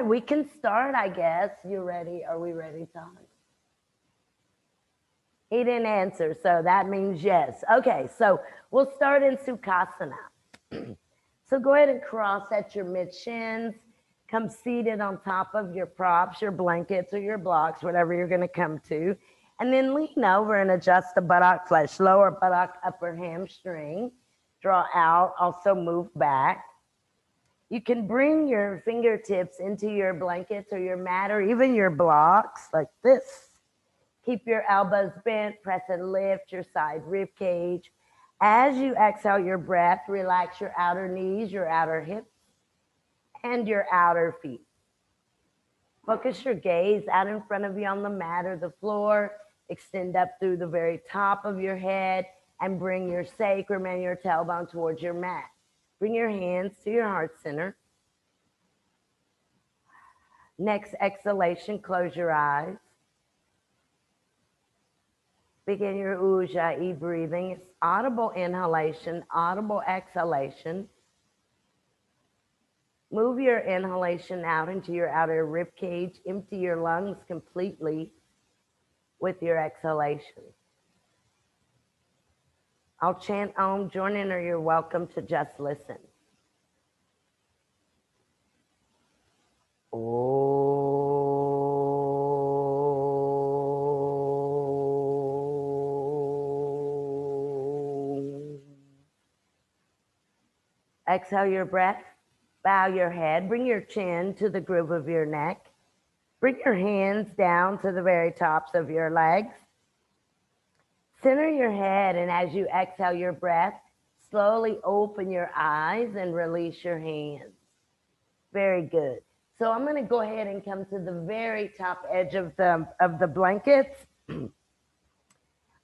right, we can start, I guess. You ready? Are we ready, Todd? He didn't answer, so that means yes. Okay, so we'll start in Sukhasana. So go ahead and cross at your mid-shins. Come seated on top of your props, your blankets, or your blocks, whatever you're going to come to. And then lean over and adjust the buttock flesh, lower buttock, upper hamstring. Draw out, also move back. You can bring your fingertips into your blankets or your mat or even your blocks like this. Keep your elbows bent, press and lift your side rib cage. As you exhale your breath, relax your outer knees, your outer hips, and your outer feet. Focus your gaze out in front of you on the mat or the floor. Extend up through the very top of your head and bring your sacrum and your tailbone towards your mat. Bring your hands to your heart center. Next exhalation, close your eyes. Begin your Ujjayi breathing. It's audible inhalation, audible exhalation. Move your inhalation out into your outer rib cage. Empty your lungs completely with your exhalation. I'll chant Om, join in, or you're welcome to just listen. Exhale your breath. Bow your head. Bring your chin to the groove of your neck. Bring your hands down to the very tops of your legs. Center your head, and as you exhale your breath, slowly open your eyes and release your hands. Very good. So I'm going to go ahead and come to the very top edge of the blankets.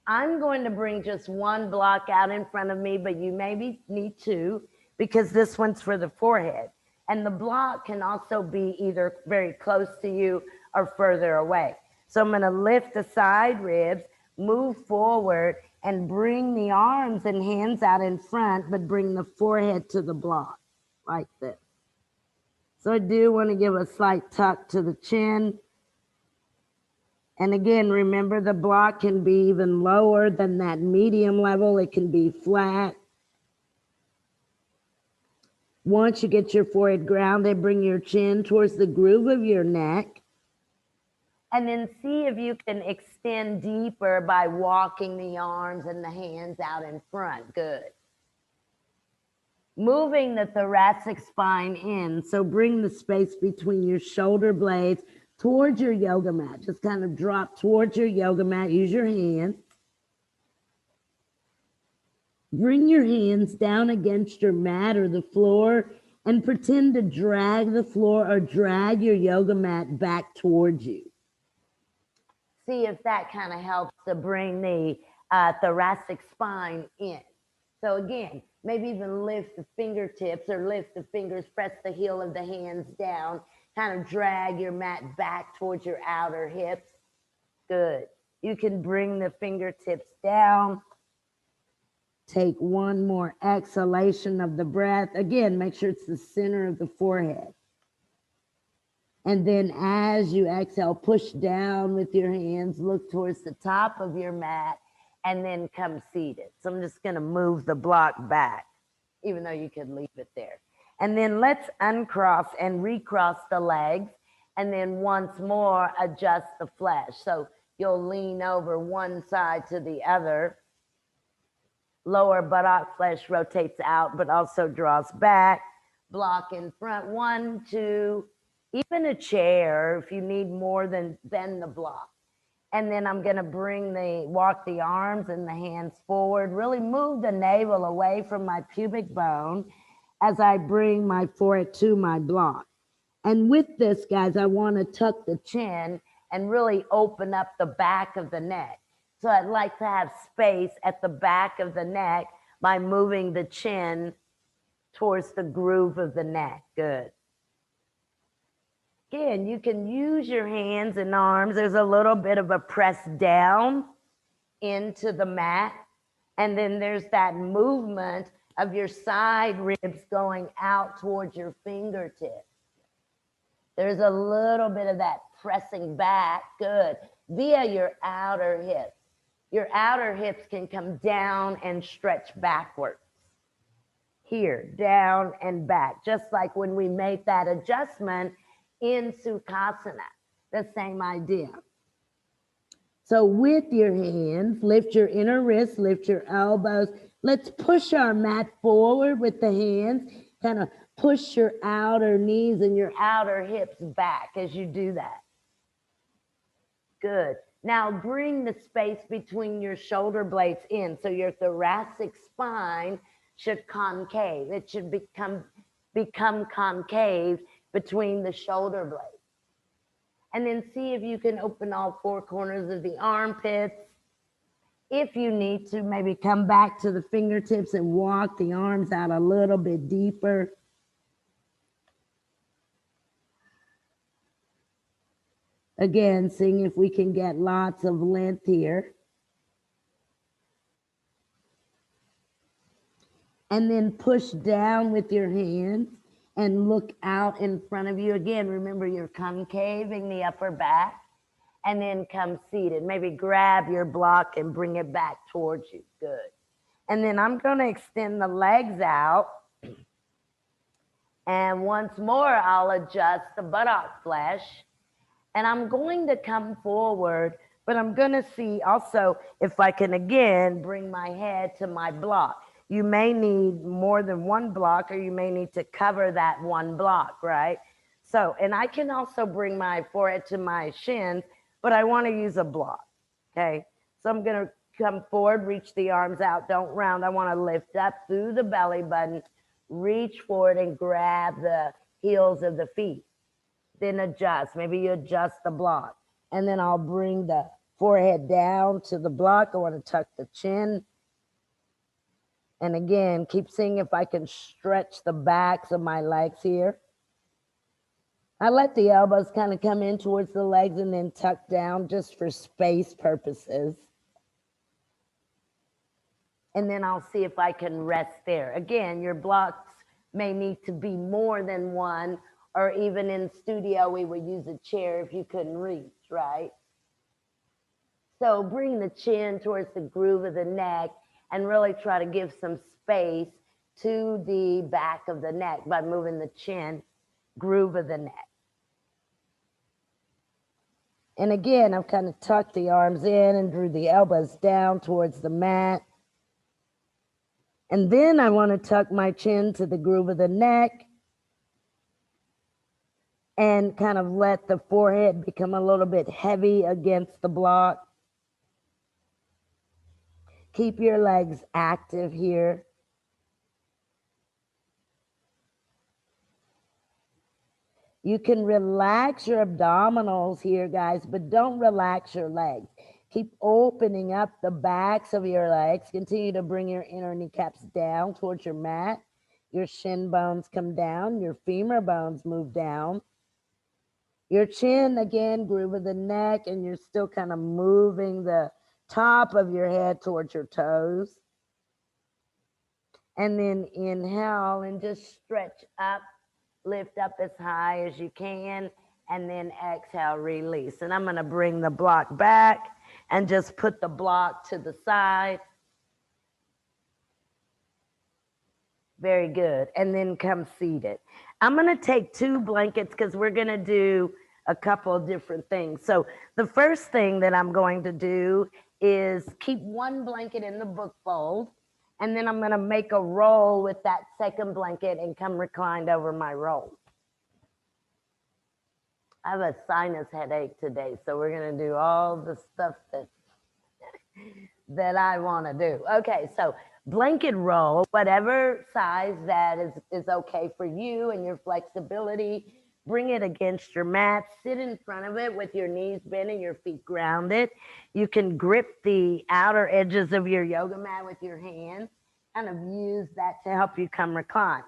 I'm going to bring just one block out in front of me, but you maybe need two because this one's for the forehead. And the block can also be either very close to you or further away. So I'm going to lift the side ribs, move forward, and bring the arms and hands out in front, but bring the forehead to the block like this. So I do want to give a slight tuck to the chin. And again, remember the block can be even lower than that medium level. It can be flat. Once you get your forehead grounded, bring your chin towards the groove of your neck. And then see if you can extend deeper by walking the arms and the hands out in front. Good. Moving the thoracic spine in. So bring the space between your shoulder blades towards your yoga mat. Just kind of drop towards your yoga mat. Use your hands. Bring your hands down against your mat or the floor and pretend to drag the floor or drag your yoga mat back towards you. See if that kind of helps to bring the thoracic spine in. So again, maybe even lift the fingertips or lift the fingers, press the heel of the hands down, kind of drag your mat back towards your outer hips. Good. You can bring the fingertips down. Take one more exhalation of the breath. Again, make sure it's the center of the forehead. And then as you exhale, push down with your hands, look towards the top of your mat, and then come seated. So I'm just going to move the block back, even though you could leave it there. And then let's uncross and recross the legs, and then once more adjust the flesh. So you'll lean over one side to the other. Lower buttock flesh rotates out, but also draws back. Block in front, 1, 2, even a chair if you need more than the block. And then I'm going to walk the arms and the hands forward. Really move the navel away from my pubic bone as I bring my forehead to my block. And with this, guys, I want to tuck the chin and really open up the back of the neck. So I'd like to have space at the back of the neck by moving the chin towards the groove of the neck. Good. Again, you can use your hands and arms. There's a little bit of a press down into the mat. And then there's that movement of your side ribs going out towards your fingertips. There's a little bit of that pressing back, good, via your outer hips. Your outer hips can come down and stretch backwards. Here, down and back, just like when we made that adjustment in Sukhasana, the same idea. So with your hands, lift your inner wrists, lift your elbows. Let's push our mat forward with the hands, kind of push your outer knees and your outer hips back as you do that. Good. Now bring the space between your shoulder blades in. So your thoracic spine should concave. It should become concave between the shoulder blades. And then see if you can open all four corners of the armpits. If you need to, maybe come back to the fingertips and walk the arms out a little bit deeper. Again, seeing if we can get lots of length here. And then push down with your hands and look out in front of you. Again, remember you're concaving the upper back, and then come seated. Maybe grab your block and bring it back towards you. Good. And then I'm going to extend the legs out. And once more, I'll adjust the buttock flesh. And I'm going to come forward, but I'm going to see also if I can, again, bring my head to my block. You may need more than one block, or you may need to cover that one block, right? So, and I can also bring my forehead to my shins, but I want to use a block, okay? So I'm going to come forward, reach the arms out, don't round. I want to lift up through the belly button, reach forward and grab the heels of the feet. Then adjust. Maybe you adjust the block. And then I'll bring the forehead down to the block. I want to tuck the chin. And again, keep seeing if I can stretch the backs of my legs here. I let the elbows kind of come in towards the legs and then tuck down just for space purposes. And then I'll see if I can rest there. Again, your blocks may need to be more than one, or even in studio, we would use a chair if you couldn't reach, right? So bring the chin towards the groove of the neck and really try to give some space to the back of the neck by moving the chin, groove of the neck. And again, I've kind of tucked the arms in and drew the elbows down towards the mat. And then I want to tuck my chin to the groove of the neck and kind of let the forehead become a little bit heavy against the block. Keep your legs active here. You can relax your abdominals here, guys, but don't relax your legs. Keep opening up the backs of your legs. Continue to bring your inner kneecaps down towards your mat. Your shin bones come down. Your femur bones move down. Your chin, again, groove of the neck, and you're still kind of moving the top of your head towards your toes. And then inhale and just stretch up, lift up as high as you can, and then exhale, release. And I'm going to bring the block back and just put the block to the side. Very good. And then come seated. I'm going to take 2 blankets because we're going to do a couple of different things. So the first thing that I'm going to do is keep 1 blanket in the book fold, and then I'm going to make a roll with that second blanket and come reclined over my roll. I have a sinus headache today, so we're going to do all the stuff that I want to do. Okay, so blanket roll, whatever size that is okay for you and your flexibility. Bring it against your mat. Sit in front of it with your knees bent and your feet grounded. You can grip the outer edges of your yoga mat with your hands. Kind of use that to help you come recline.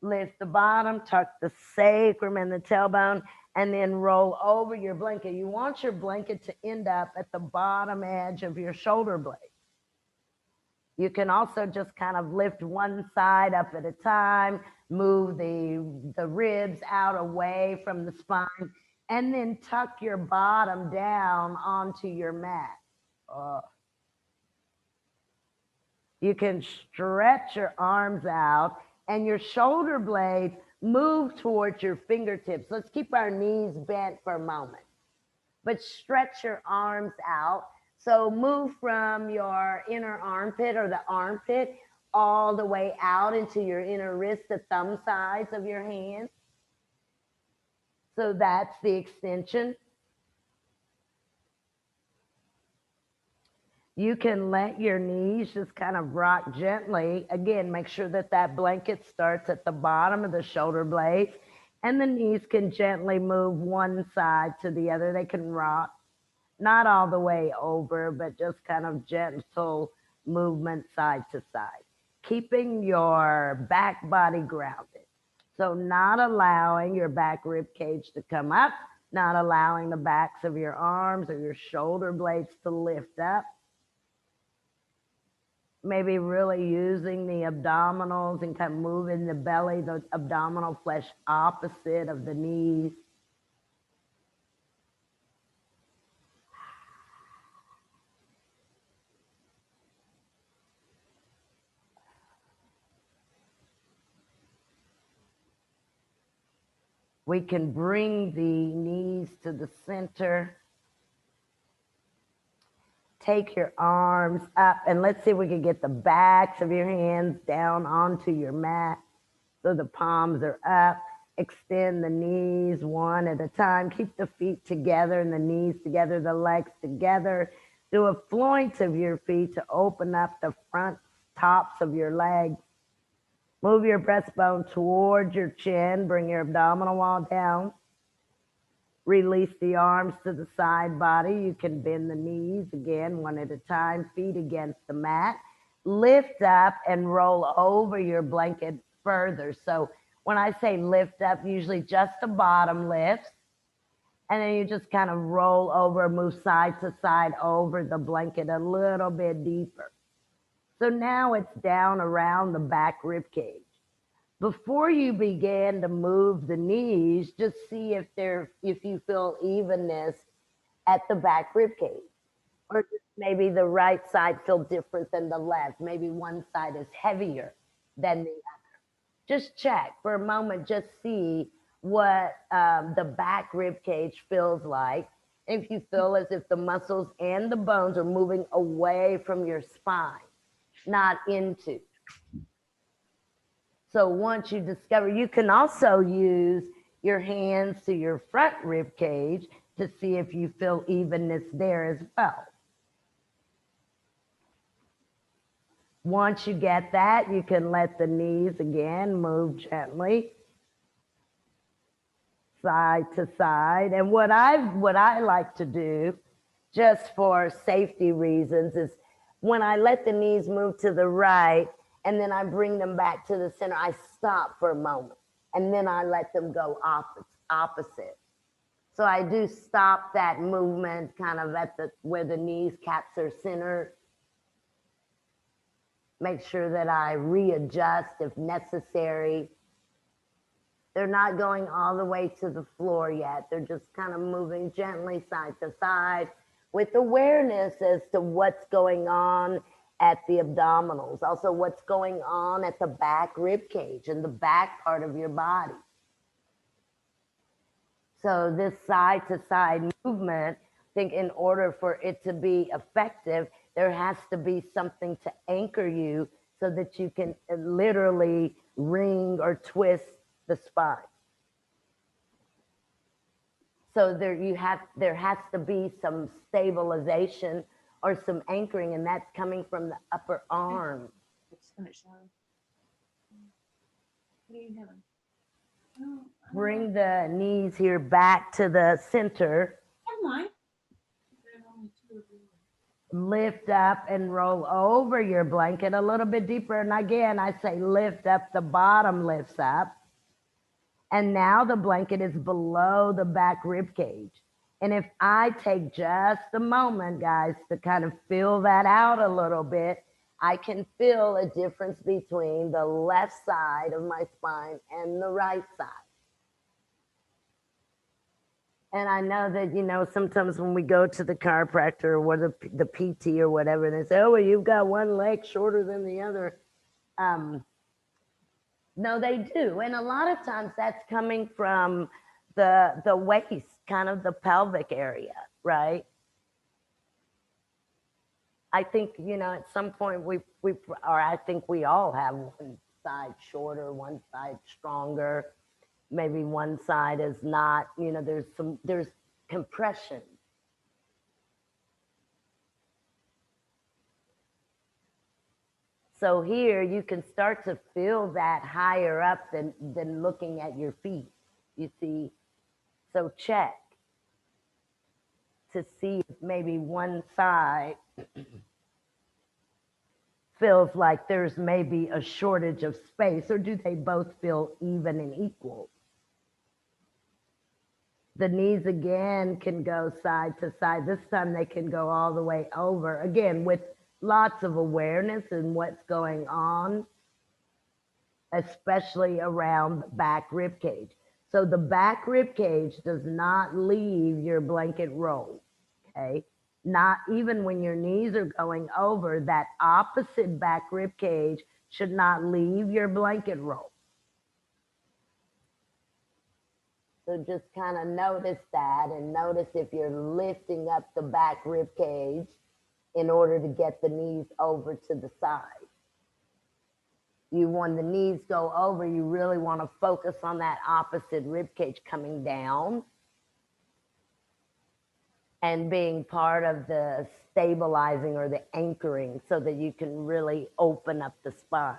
Lift the bottom, tuck the sacrum and the tailbone, and then roll over your blanket. You want your blanket to end up at the bottom edge of your shoulder blade. You can also just kind of lift one side up at a time, move the ribs out away from the spine, and then tuck your bottom down onto your mat. You can stretch your arms out and your shoulder blades move towards your fingertips. Let's keep our knees bent for a moment, but stretch your arms out. So move from your inner armpit or the armpit all the way out into your inner wrist, the thumb sides of your hands. So that's the extension. You can let your knees just kind of rock gently. Again, make sure that that blanket starts at the bottom of the shoulder blades, and the knees can gently move one side to the other. They can rock, not all the way over, but just kind of gentle movement side to side, keeping your back body grounded. So not allowing your back rib cage to come up, not allowing the backs of your arms or your shoulder blades to lift up. Maybe really using the abdominals and kind of moving the belly, the abdominal flesh opposite of the knees. We can bring the knees to the center. Take your arms up, and let's see if we can get the backs of your hands down onto your mat so the palms are up. Extend the knees one at a time. Keep the feet together and the knees together, the legs together. Do a floint of your feet to open up the front tops of your legs. Move your breastbone towards your chin. Bring your abdominal wall down. Release the arms to the side body. You can bend the knees again, one at a time, feet against the mat. Lift up and roll over your blanket further. So when I say lift up, usually just the bottom lifts. And then you just kind of roll over, move side to side over the blanket a little bit deeper. So now it's down around the back rib cage. Before you begin to move the knees, just see if you feel evenness at the back rib cage, or maybe the right side feel different than the left. Maybe one side is heavier than the other. Just check for a moment. Just see what the back rib cage feels like. If you feel as if the muscles and the bones are moving away from your spine, not into. So once you discover, you can also use your hands to your front rib cage to see if you feel evenness there as well. Once you get that, you can let the knees again move gently side to side. And what I like to do, just for safety reasons, is when I let the knees move to the right, and then I bring them back to the center, I stop for a moment, and then I let them go opposite. So I do stop that movement kind of at where the knees caps are centered. Make sure that I readjust if necessary. They're not going all the way to the floor yet. They're just kind of moving gently side to side with awareness as to what's going on at the abdominals, also what's going on at the back rib cage and the back part of your body. So this side to side movement, I think in order for it to be effective, there has to be something to anchor you so that you can literally wring or twist the spine. So there has to be some stabilization or some anchoring, and that's coming from the upper arm. What are you doing? Bring the knees here back to the center. Lift up and roll over your blanket a little bit deeper. And again, I say lift up, the bottom lifts up. And now the blanket is below the back rib cage. And if I take just a moment, guys, to kind of fill that out a little bit, I can feel a difference between the left side of my spine and the right side. And I know that, sometimes when we go to the chiropractor or the PT or whatever, they say, oh, well, you've got one leg shorter than the other. No, they do. And a lot of times that's coming from the waist, kind of the pelvic area, right? I think, at some point or I think we all have one side shorter, one side stronger. Maybe one side is not, there's compression. So here you can start to feel that higher up than looking at your feet. You see, so check to see if maybe one side feels like there's maybe a shortage of space, or do they both feel even and equal? The knees again can go side to side. This time they can go all the way over, again, with lots of awareness in what's going on, especially around the back rib cage. So the back rib cage does not leave your blanket roll, okay? Not even when your knees are going over, that opposite back rib cage should not leave your blanket roll. So just kind of notice that, and notice if you're lifting up the back rib cage in order to get the knees over to the side. When the knees go over, you really want to focus on that opposite rib cage coming down and being part of the stabilizing or the anchoring so that you can really open up the spine.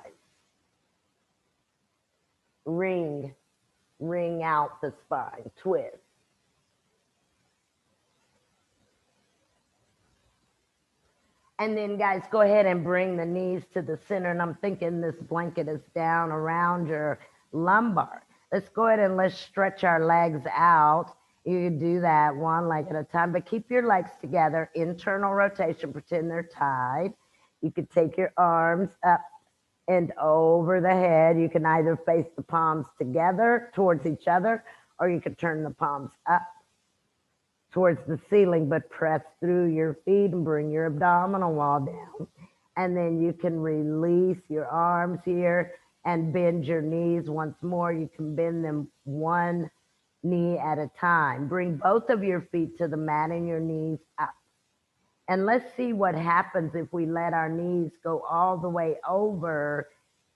Ring out the spine, twist. And then, guys, go ahead and bring the knees to the center. And I'm thinking this blanket is down around your lumbar. Let's go ahead and let's stretch our legs out. You can do that one leg at a time, but keep your legs together. Internal rotation, pretend they're tied. You could take your arms up and over the head. You can either face the palms together towards each other, or you could turn the palms up towards the ceiling, but press through your feet and bring your abdominal wall down. And then you can release your arms here and bend your knees once more. You can bend them one knee at a time. Bring both of your feet to the mat and your knees up. And let's see what happens if we let our knees go all the way over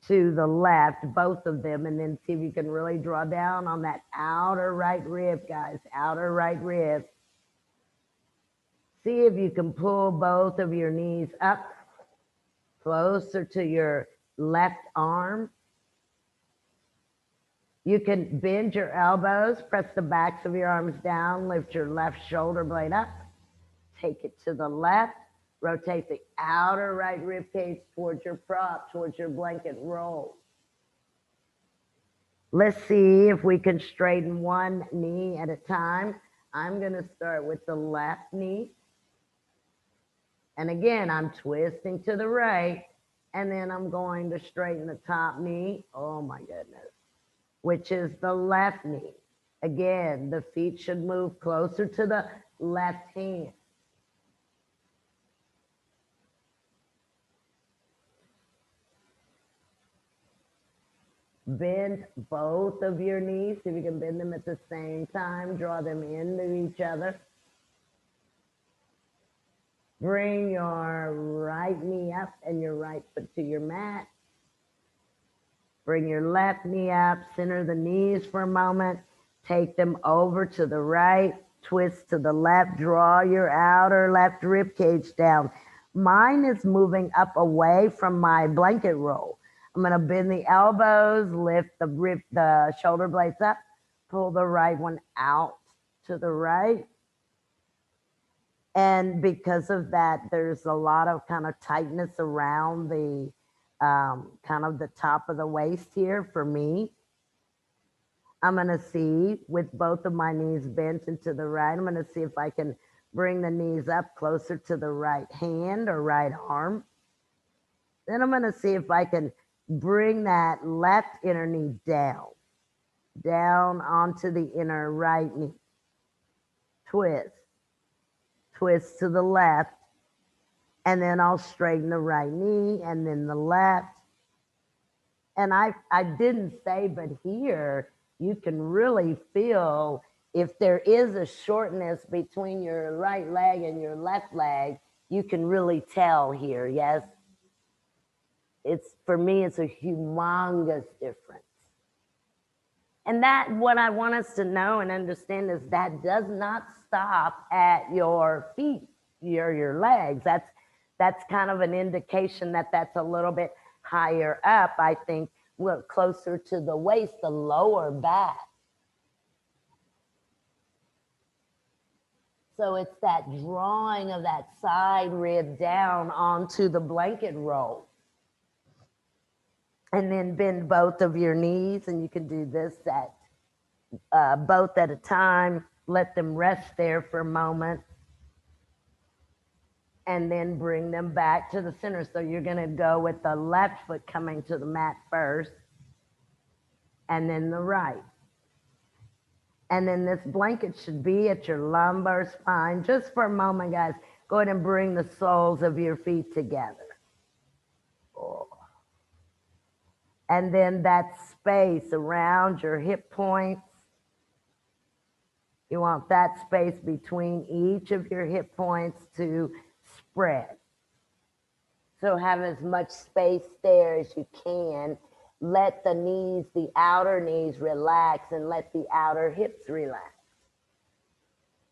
to the left, both of them, and then see if you can really draw down on that outer right rib, guys, outer right rib. See if you can pull both of your knees up closer to your left arm. You can bend your elbows, press the backs of your arms down, lift your left shoulder blade up, take it to the left, rotate the outer right rib cage towards your prop, towards your blanket roll. Let's see if we can straighten one knee at a time. I'm going to start with the left knee. And again, I'm twisting to the right, and then I'm going to straighten the top knee. Oh my goodness. Which is the left knee. Again, the feet should move closer to the left hand. Bend both of your knees. If you can bend them at the same time, draw them into each other. Bring your right knee up and your right foot to your mat. Bring your left knee up, center the knees for a moment. Take them over to the right, twist to the left, draw your outer left rib cage down. Mine is moving up away from my blanket roll. I'm going to bend the elbows, lift the shoulder blades up, pull the right one out to the right. And because of that, there's a lot of kind of tightness around the kind of the top of the waist here for me. I'm going to see with both of my knees bent into the right, I'm going to see if I can bring the knees up closer to the right hand or right arm. Then I'm going to see if I can bring that left inner knee down onto the inner right knee. Twist, twist to the left, and then I'll straighten the right knee and then the left. And I didn't say, but here you can really feel if there is a shortness between your right leg and your left leg, you can really tell here. Yes. It's, for me, it's a humongous difference. And that, what I want us to know and understand is that does not stop at your feet, your legs. That's kind of an indication that that's a little bit higher up. I think we're closer to the waist, the lower back. So it's that drawing of that side rib down onto the blanket roll. And then bend both of your knees, and you can do this at both at a time. Let them rest there for a moment. And then bring them back to the center. So you're going to go with the left foot coming to the mat first, and then the right. And then this blanket should be at your lumbar spine. Just for a moment, guys, go ahead and bring the soles of your feet together. Oh. And then that space around your hip points, you want that space between each of your hip points to spread. So have as much space there as you can. Let the knees, the outer knees relax, and let the outer hips relax.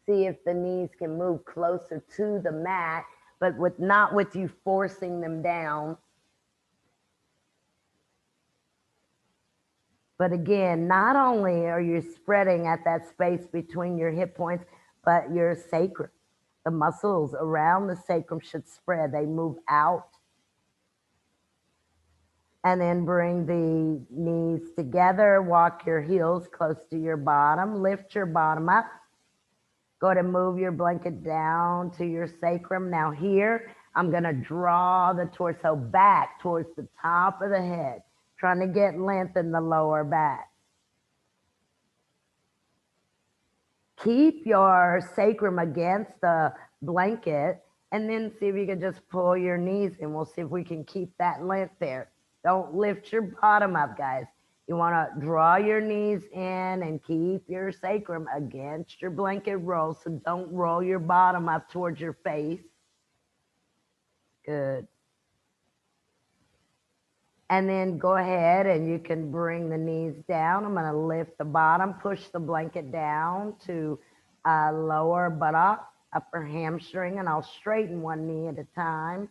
See if the knees can move closer to the mat, but not with you forcing them down. But again, not only are you spreading at that space between your hip points, but your sacrum. The muscles around the sacrum should spread. They move out. And then bring the knees together. Walk your heels close to your bottom. Lift your bottom up. Go ahead and move your blanket down to your sacrum. Now here, I'm going to draw the torso back towards the top of the head, trying to get length in the lower back. Keep your sacrum against the blanket, and then see if you can just pull your knees in. We'll see if we can keep that length there. Don't lift your bottom up, guys. You want to draw your knees in and keep your sacrum against your blanket roll. So don't roll your bottom up towards your face. Good. And then go ahead and you can bring the knees down. I'm going to lift the bottom, push the blanket down to lower buttock, upper hamstring, and I'll straighten one knee at a time.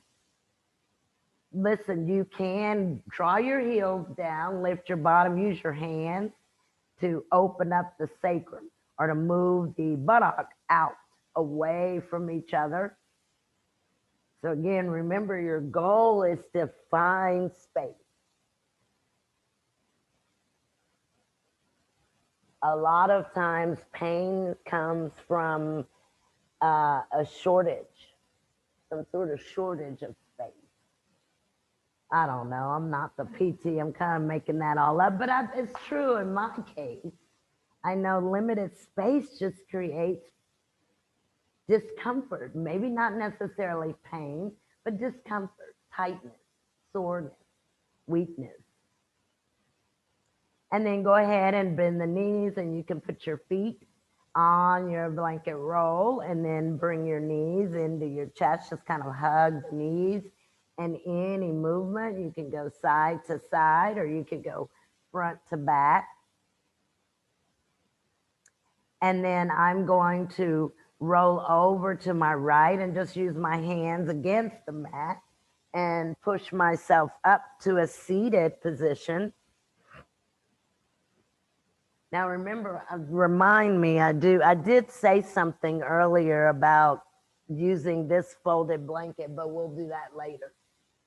Listen, you can draw your heels down, lift your bottom, use your hands to open up the sacrum or to move the buttock out away from each other. So again, remember your goal is to find space. A lot of times pain comes from a shortage, some sort of shortage of space. I don't know. I'm not the PT. I'm kind of making that all up, but it's true in my case. I know limited space just creates discomfort, maybe not necessarily pain, but discomfort, tightness, soreness, weakness. And then go ahead and bend the knees, and you can put your feet on your blanket roll and then bring your knees into your chest. Just kind of hug the knees. And any movement, you can go side to side or you could go front to back. And then I'm going to roll over to my right and just use my hands against the mat and push myself up to a seated position. Now remember, remind me, I did say something earlier about using this folded blanket, but we'll do that later.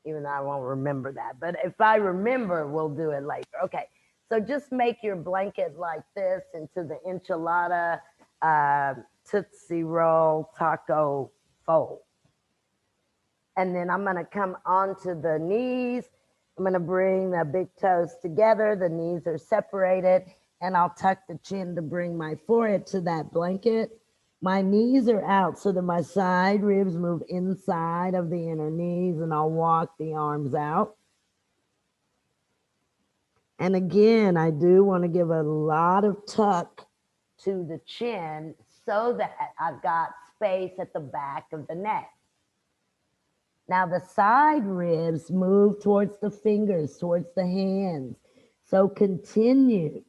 Even though I won't remember that. But if I remember, we'll do it later. Okay, so just make your blanket like this into the enchilada, Tootsie Roll, taco fold. And then I'm going to come onto the knees. I'm going to bring the big toes together. The knees are separated. And I'll tuck the chin to bring my forehead to that blanket. My knees are out so that my side ribs move inside of the inner knees, and I'll walk the arms out. And again, I do want to give a lot of tuck to the chin so that I've got space at the back of the neck. Now the side ribs move towards the fingers, towards the hands. So continue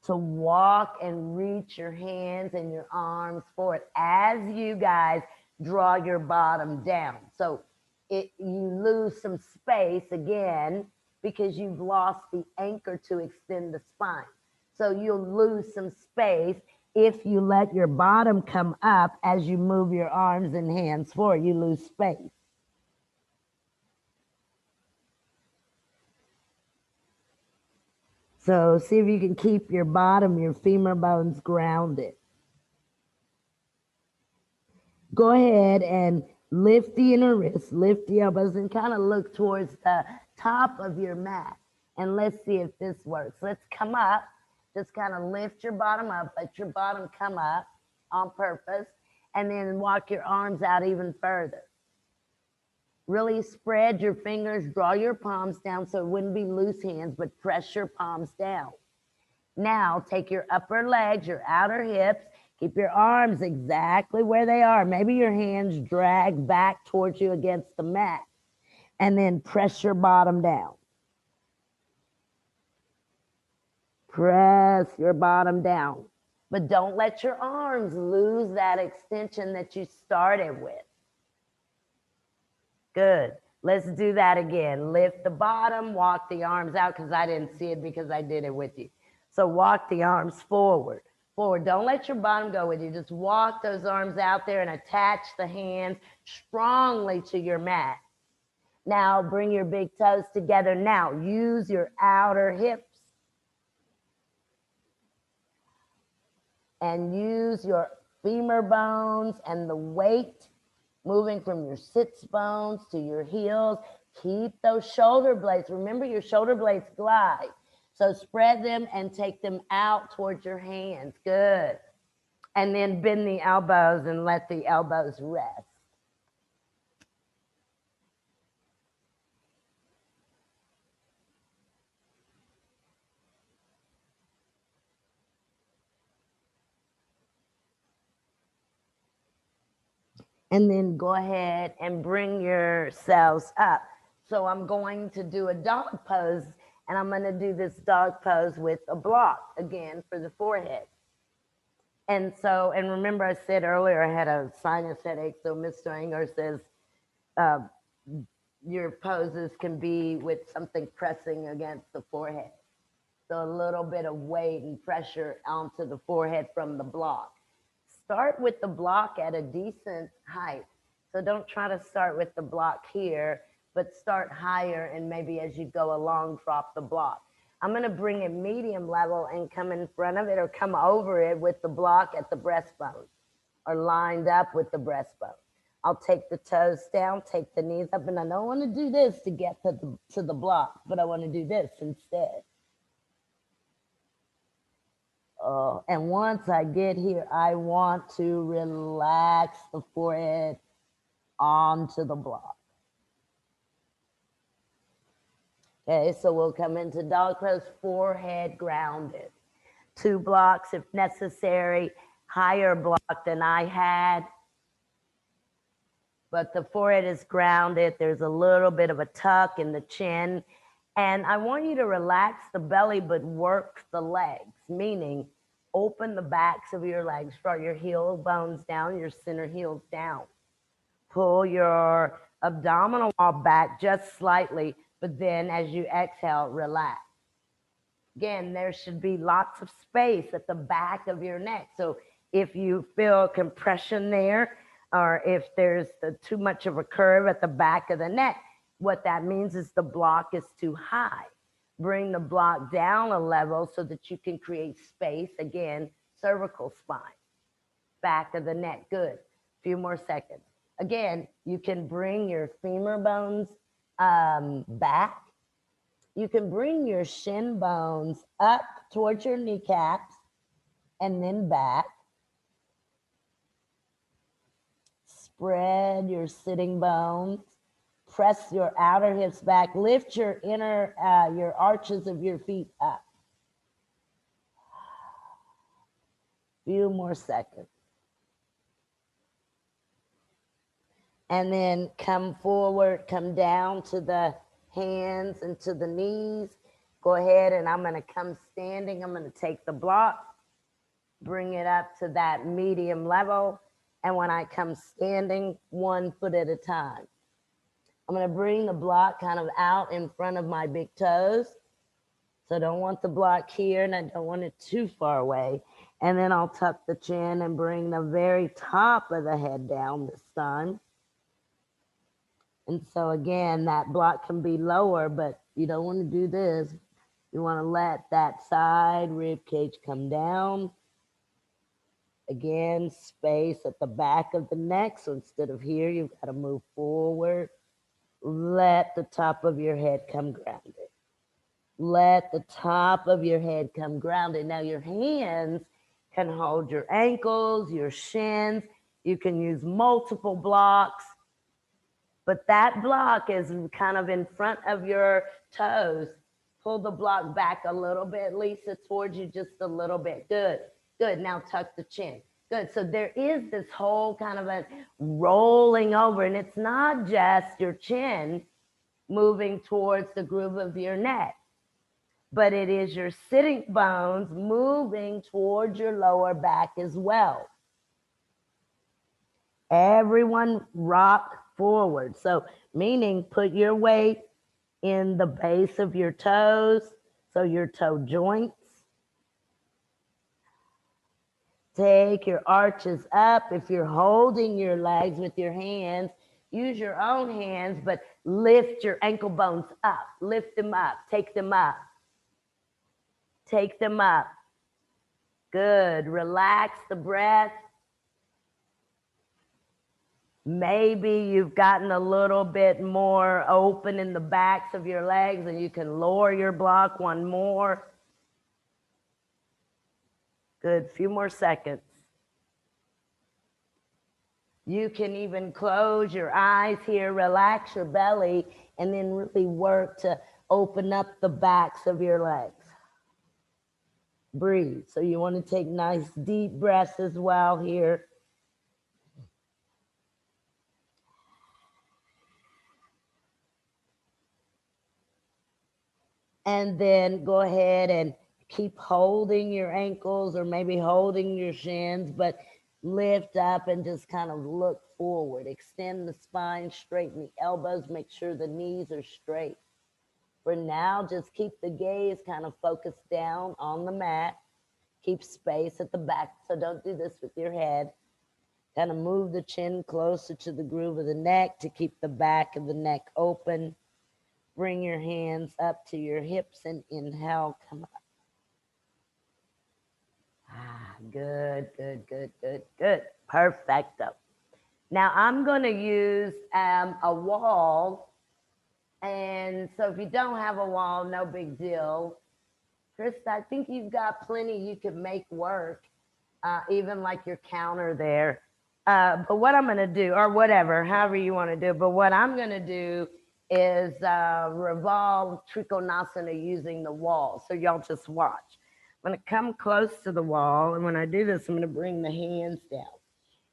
to walk and reach your hands and your arms forward as you guys draw your bottom down. So you lose some space again because you've lost the anchor to extend the spine. So you'll lose some space if you let your bottom come up as you move your arms and hands forward. You lose space. So see if you can keep your bottom, your femur bones grounded. Go ahead and lift the inner wrists, lift the elbows, and kind of look towards the top of your mat. And let's see if this works. Let's come up. Just kind of lift your bottom up, let your bottom come up on purpose, and then walk your arms out even further. Really spread your fingers, draw your palms down so it wouldn't be loose hands, but press your palms down. Now take your upper legs, your outer hips, keep your arms exactly where they are. Maybe your hands drag back towards you against the mat, and then press your bottom down. Press your bottom down, but don't let your arms lose that extension that you started with. Good. Let's do that again. Lift the bottom, walk the arms out, because I didn't see it because I did it with you. So walk the arms forward. Forward. Don't let your bottom go with you. Just walk those arms out there and attach the hands strongly to your mat. Now bring your big toes together. Now use your outer hips and use your femur bones and the weight moving from your sits bones to your heels. Keep those shoulder blades. Remember, your shoulder blades glide. So spread them and take them out towards your hands. Good. And then bend the elbows and let the elbows rest. And then go ahead and bring yourselves up. So I'm going to do a dog pose, and I'm going to do this dog pose with a block again for the forehead. And so, and remember I said earlier I had a sinus headache, so Mr. Iyengar says your poses can be with something pressing against the forehead. So a little bit of weight and pressure onto the forehead from the block. Start with the block at a decent height. So don't try to start with the block here, but start higher, and maybe as you go along, drop the block. I'm going to bring it medium level and come in front of it or come over it with the block at the breastbone or lined up with the breastbone. I'll take the toes down, take the knees up, and I don't want to do this to get to the block, but I want to do this instead. And once I get here, I want to relax the forehead onto the block. Okay, so we'll come into dog pose, forehead grounded. 2 blocks if necessary, higher block than I had. But the forehead is grounded. There's a little bit of a tuck in the chin. And I want you to relax the belly, but work the legs, meaning open the backs of your legs, draw your heel bones down, your center heels down. Pull your abdominal wall back just slightly, but then as you exhale, relax. Again, there should be lots of space at the back of your neck. So if you feel compression there, or if there's too much of a curve at the back of the neck, what that means is the block is too high. Bring the block down a level so that you can create space. Again, cervical spine, back of the neck. Good. A few more seconds. Again, you can bring your femur bones back. You can bring your shin bones up towards your kneecaps and then back. Spread your sitting bones. Press your outer hips back. Lift your your arches of your feet up. Few more seconds. And then come forward, come down to the hands and to the knees. Go ahead, and I'm going to come standing. I'm going to take the block, bring it up to that medium level. And when I come standing, 1 foot at a time, I'm going to bring the block kind of out in front of my big toes. So I don't want the block here, and I don't want it too far away. And then I'll tuck the chin and bring the very top of the head down this time. And so again, that block can be lower, but you don't want to do this. You want to let that side rib cage come down. Again, space at the back of the neck. So instead of here, you've got to move forward. Let the top of your head come grounded. Let the top of your head come grounded. Now your hands can hold your ankles, your shins. You can use multiple blocks. But that block is kind of in front of your toes. Pull the block back a little bit, Lisa, towards you just a little bit. Good, good. Now tuck the chin. Good. So there is this whole kind of a rolling over, and it's not just your chin moving towards the groove of your neck, but it is your sitting bones moving towards your lower back as well. Everyone rock forward. So meaning put your weight in the base of your toes, so your toe joints. Take your arches up. If you're holding your legs with your hands, use your own hands, but lift your ankle bones up. Lift them up. Take them up. Take them up. Good. Relax the breath. Maybe you've gotten a little bit more open in the backs of your legs, and you can lower your block 1 more. Good. Few more seconds. You can even close your eyes here, relax your belly, and then really work to open up the backs of your legs. Breathe. So you want to take nice deep breaths as well here. And then go ahead and keep holding your ankles or maybe holding your shins, but lift up and just kind of look forward. Extend the spine, straighten the elbows, make sure the knees are straight. For now, just keep the gaze kind of focused down on the mat. Keep space at the back, so don't do this with your head. Kind of move the chin closer to the groove of the neck to keep the back of the neck open. Bring your hands up to your hips and inhale, come up. Good, good, good, good, good. Perfecto. Now I'm going to use a wall. And so if you don't have a wall, no big deal. Krista, I think you've got plenty you could make work, even like your counter there. But what I'm going to do, or whatever, however you want to do, but what I'm going to do is revolve Trikonasana using the wall. So y'all just watch. I'm going to come close to the wall. And when I do this, I'm going to bring the hands down.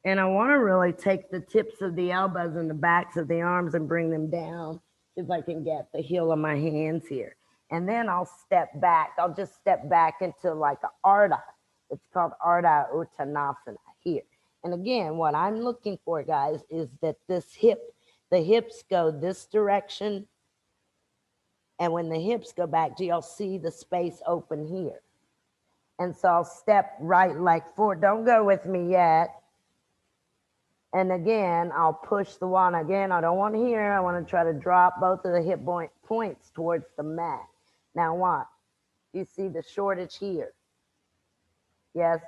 And I want to really take the tips of the elbows and the backs of the arms and bring them down. See if I can get the heel of my hands here. And then I'll step back. I'll just step back into like an Ardha. It's called Ardha Uttanasana here. And again, what I'm looking for, guys, is that the hips go this direction. And when the hips go back, do y'all see the space open here? And so I'll step right like forward. Don't go with me yet. And again, I'll push the wall. And again, I don't want to hear. I want to try to drop both of the hip points towards the mat. Now watch. You see the shortage here? Yes.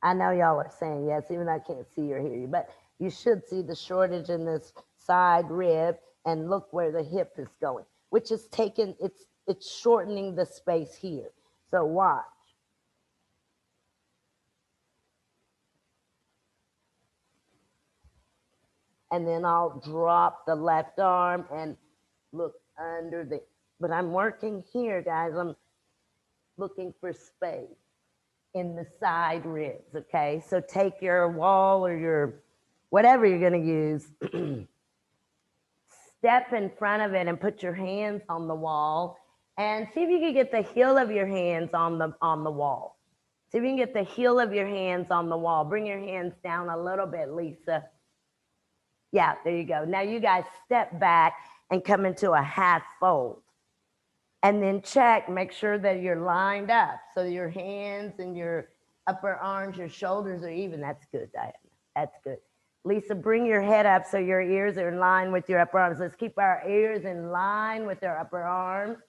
I know y'all are saying yes, even though I can't see or hear you. But You should see the shortage in this side rib, and look where the hip is going, which is taking, it's shortening the space here. So watch. And then I'll drop the left arm and look under the, but I'm working here, guys. I'm looking for space in the side ribs, okay? So take your wall or your whatever you're going to use, step in front of it and put your hands on the wall, and see if you can get the heel of your hands on the wall. See if you can get the heel of your hands on the wall. Bring your hands down a little bit, Lisa. Yeah, there you go. Now you guys step back and come into a half fold. And then check, make sure that you're lined up. So your hands and your upper arms, your shoulders are even. That's good, Diana. That's good. Lisa, bring your head up so your ears are in line with your upper arms. Let's keep our ears in line with our upper arms.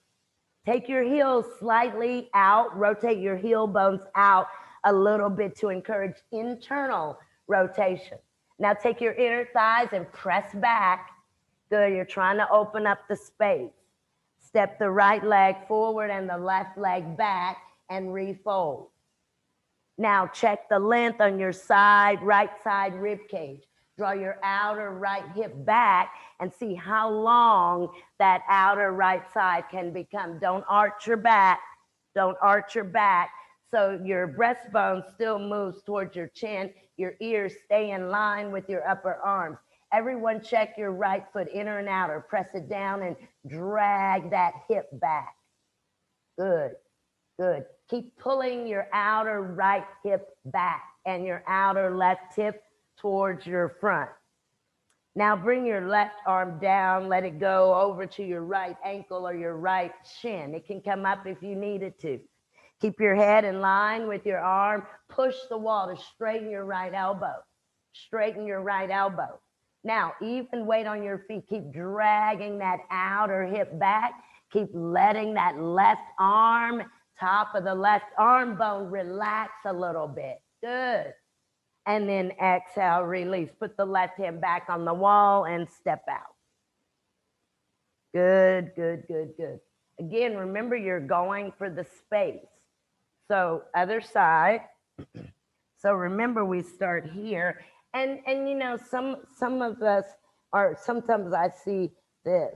Take your heels slightly out. Rotate your heel bones out a little bit to encourage internal rotation. Now take your inner thighs and press back. Good, you're trying to open up the space. Step the right leg forward and the left leg back and refold. Now check the length on your right side rib cage. Draw your outer right hip back and see how long that outer right side can become. Don't arch your back. Don't arch your back. So your breastbone still moves towards your chin. Your ears stay in line with your upper arms. Everyone check your right foot, inner and outer. Press it down and drag that hip back. Good, good. Keep pulling your outer right hip back and your outer left hip towards your front. Now bring your left arm down, let it go over to your right ankle or your right shin. It can come up if you need it to. Keep your head in line with your arm. Push the wall to straighten your right elbow. Straighten your right elbow. Now, even weight on your feet. Keep dragging that outer hip back. Keep letting that left arm, top of the left arm bone, relax a little bit. Good. And then exhale, release. Put the left hand back on the wall and step out. Good, good, good, good. Again, remember you're going for the space. So other side. So remember we start here. And you know, some of us are, sometimes I see this.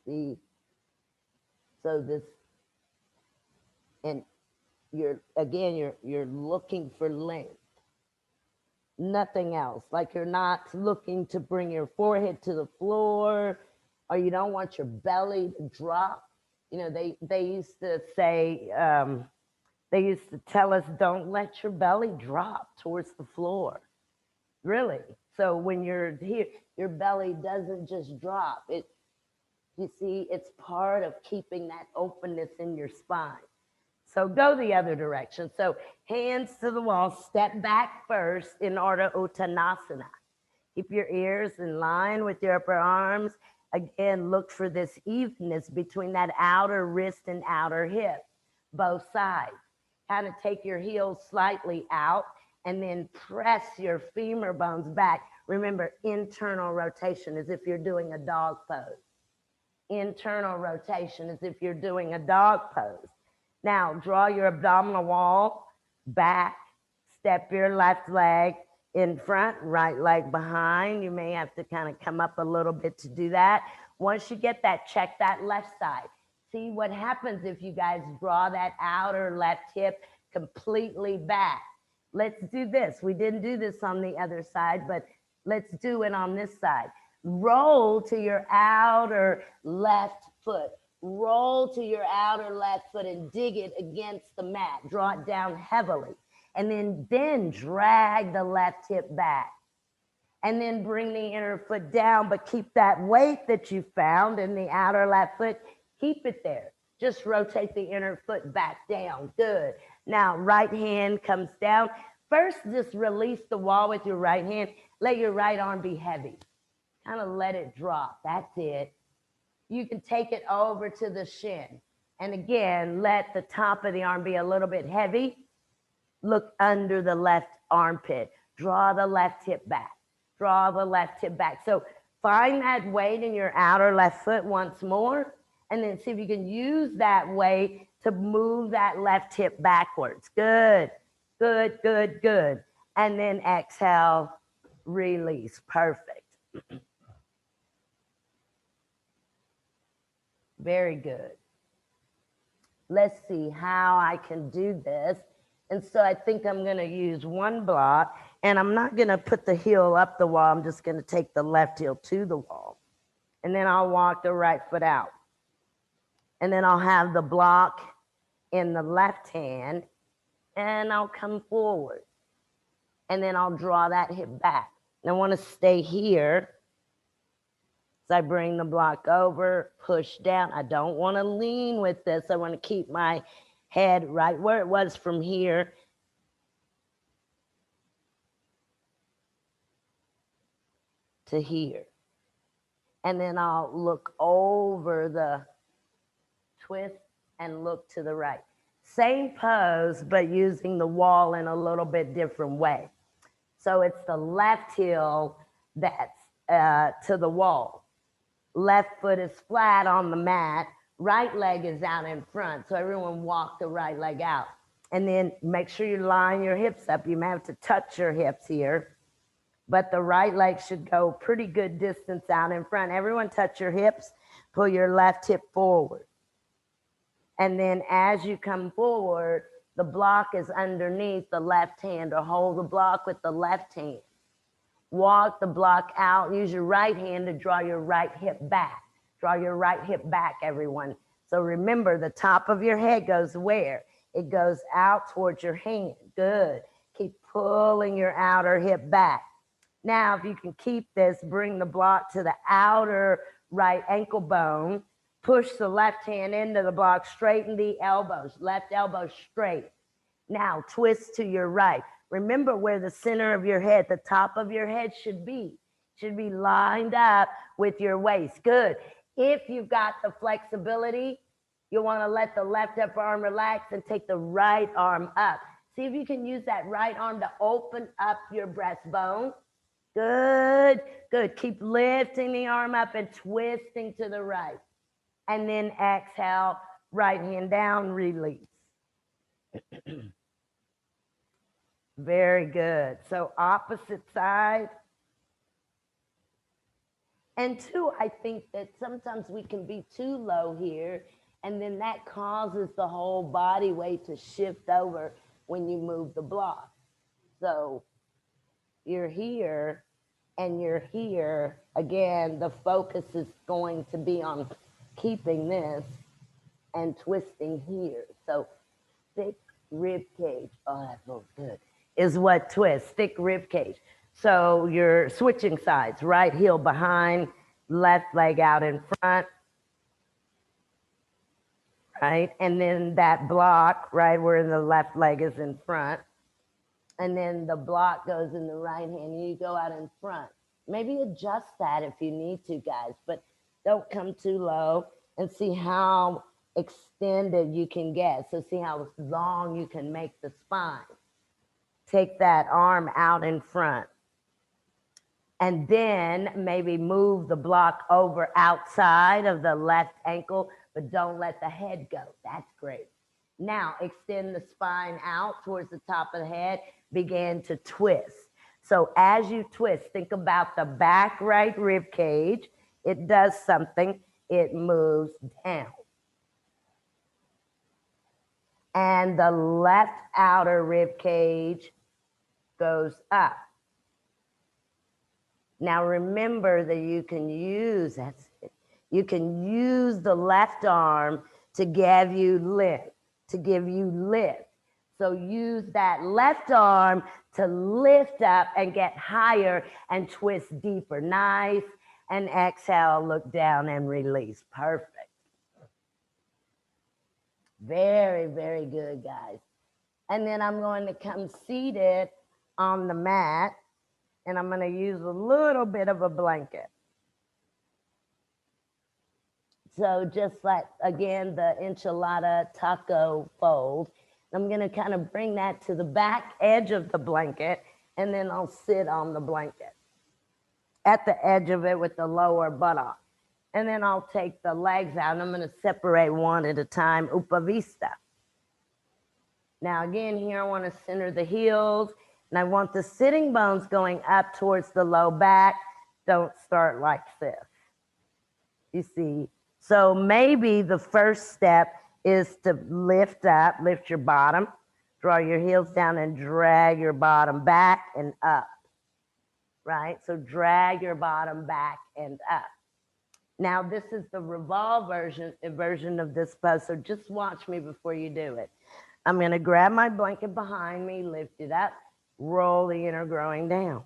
See, so this, and you're looking for length, nothing else. Like you're not looking to bring your forehead to the floor, or you don't want your belly to drop. You know, they used to say, they used to tell us, don't let your belly drop towards the floor. Really. So when you're here, your belly doesn't just drop. You see, it's part of keeping that openness in your spine. So go the other direction. So hands to the wall, step back first in Ardha Uttanasana. Keep your ears in line with your upper arms. Again, look for this evenness between that outer wrist and outer hip, both sides. Kind of take your heels slightly out and then press your femur bones back. Remember, internal rotation as if you're doing a dog pose. Internal rotation as if you're doing a dog pose. Now, draw your abdominal wall back. Step your left leg in front, right leg behind. You may have to kind of come up a little bit to do that. Once you get that, check that left side. See what happens if you guys draw that outer left hip completely back. Let's do this. We didn't do this on the other side, but let's do it on this side. Roll to your outer left foot. Roll to your outer left foot and dig it against the mat. Draw it down heavily. And then drag the left hip back. And then bring the inner foot down, but keep that weight that you found in the outer left foot. Keep it there. Just rotate the inner foot back down. Good. Now, right hand comes down. First, just release the wall with your right hand. Let your right arm be heavy. Kind of let it drop. That's it. You can take it over to the shin. And again, let the top of the arm be a little bit heavy. Look under the left armpit. Draw the left hip back. Draw the left hip back. So find that weight in your outer left foot once more, and then see if you can use that weight to move that left hip backwards. Good, good, good, good. And then exhale, release. Perfect. Very good. Let's see how I can do this. And so I think I'm going to use one block, and I'm not going to put the heel up the wall. I'm just going to take the left heel to the wall. And then I'll walk the right foot out. And then I'll have the block in the left hand, and I'll come forward. And then I'll draw that hip back. And I want to stay here. So I bring the block over, push down. I don't want to lean with this. I want to keep my head right where it was from here. To here. And then I'll look over the twist and look to the right. Same pose, but using the wall in a little bit different way. So it's the left heel that's to the wall. Left foot is flat on the mat. Right leg is out in front. So everyone walk the right leg out. And then make sure you line your hips up. You may have to touch your hips here. But the right leg should go pretty good distance out in front. Everyone touch your hips. Pull your left hip forward. And then as you come forward, the block is underneath the left hand, or hold the block with the left hand. Walk the block out. Use your right hand to draw your right hip back. Draw your right hip back, everyone. So remember, the top of your head goes where? It goes out towards your hand. Good. Keep pulling your outer hip back. Now, if you can keep this, bring the block to the outer right ankle bone. Push the left hand into the block. Straighten the elbows. Left elbow straight. Now, twist to your right. Remember where the center of your head, the top of your head should be. Should be lined up with your waist. Good. If you've got the flexibility, you want to let the left upper arm relax and take the right arm up. See if you can use that right arm to open up your breastbone. Good, good. Keep lifting the arm up and twisting to the right. And then exhale, right hand down, release. Very good. So opposite side. And two, I think that sometimes we can be too low here, and then that causes the whole body weight to shift over when you move the block. So you're here and you're here. Again, the focus is going to be on keeping this and twisting here. So thick rib cage, oh, that feels good, is what twists, thick rib cage. So you're switching sides, right heel behind, left leg out in front, right? And then that block, right, where the left leg is in front. And then the block goes in the right hand, and you go out in front. Maybe adjust that if you need to, guys, but don't come too low, and see how extended you can get. So see how long you can make the spine. Take that arm out in front. And then maybe move the block over outside of the left ankle, but don't let the head go. That's great. Now extend the spine out towards the top of the head. Begin to twist. So as you twist, think about the back right rib cage. It does something. It moves down. And the left outer rib cage goes up. Now remember that you can use, that's it, you can use the left arm to give you lift, So use that left arm to lift up and get higher and twist deeper. Nice. And exhale, look down and release. Perfect. Very, very good, guys. And then I'm going to come seated on the mat, and I'm going to use a little bit of a blanket. So just like, again, the enchilada taco fold, I'm going to kind of bring that to the back edge of the blanket, and then I'll sit on the blanket at the edge of it with the lower buttock. And then I'll take the legs out, and I'm going to separate one at a time, Upavista. Now again, here I want to center the heels, and I want the sitting bones going up towards the low back. Don't start like this. You see? So maybe the first step is to lift up, lift your bottom, draw your heels down and drag your bottom back and up, right? So drag your bottom back and up. Now this is the revolve version of this pose, so just watch me before you do it. I'm gonna grab my blanket behind me, lift it up, roll the inner groin down.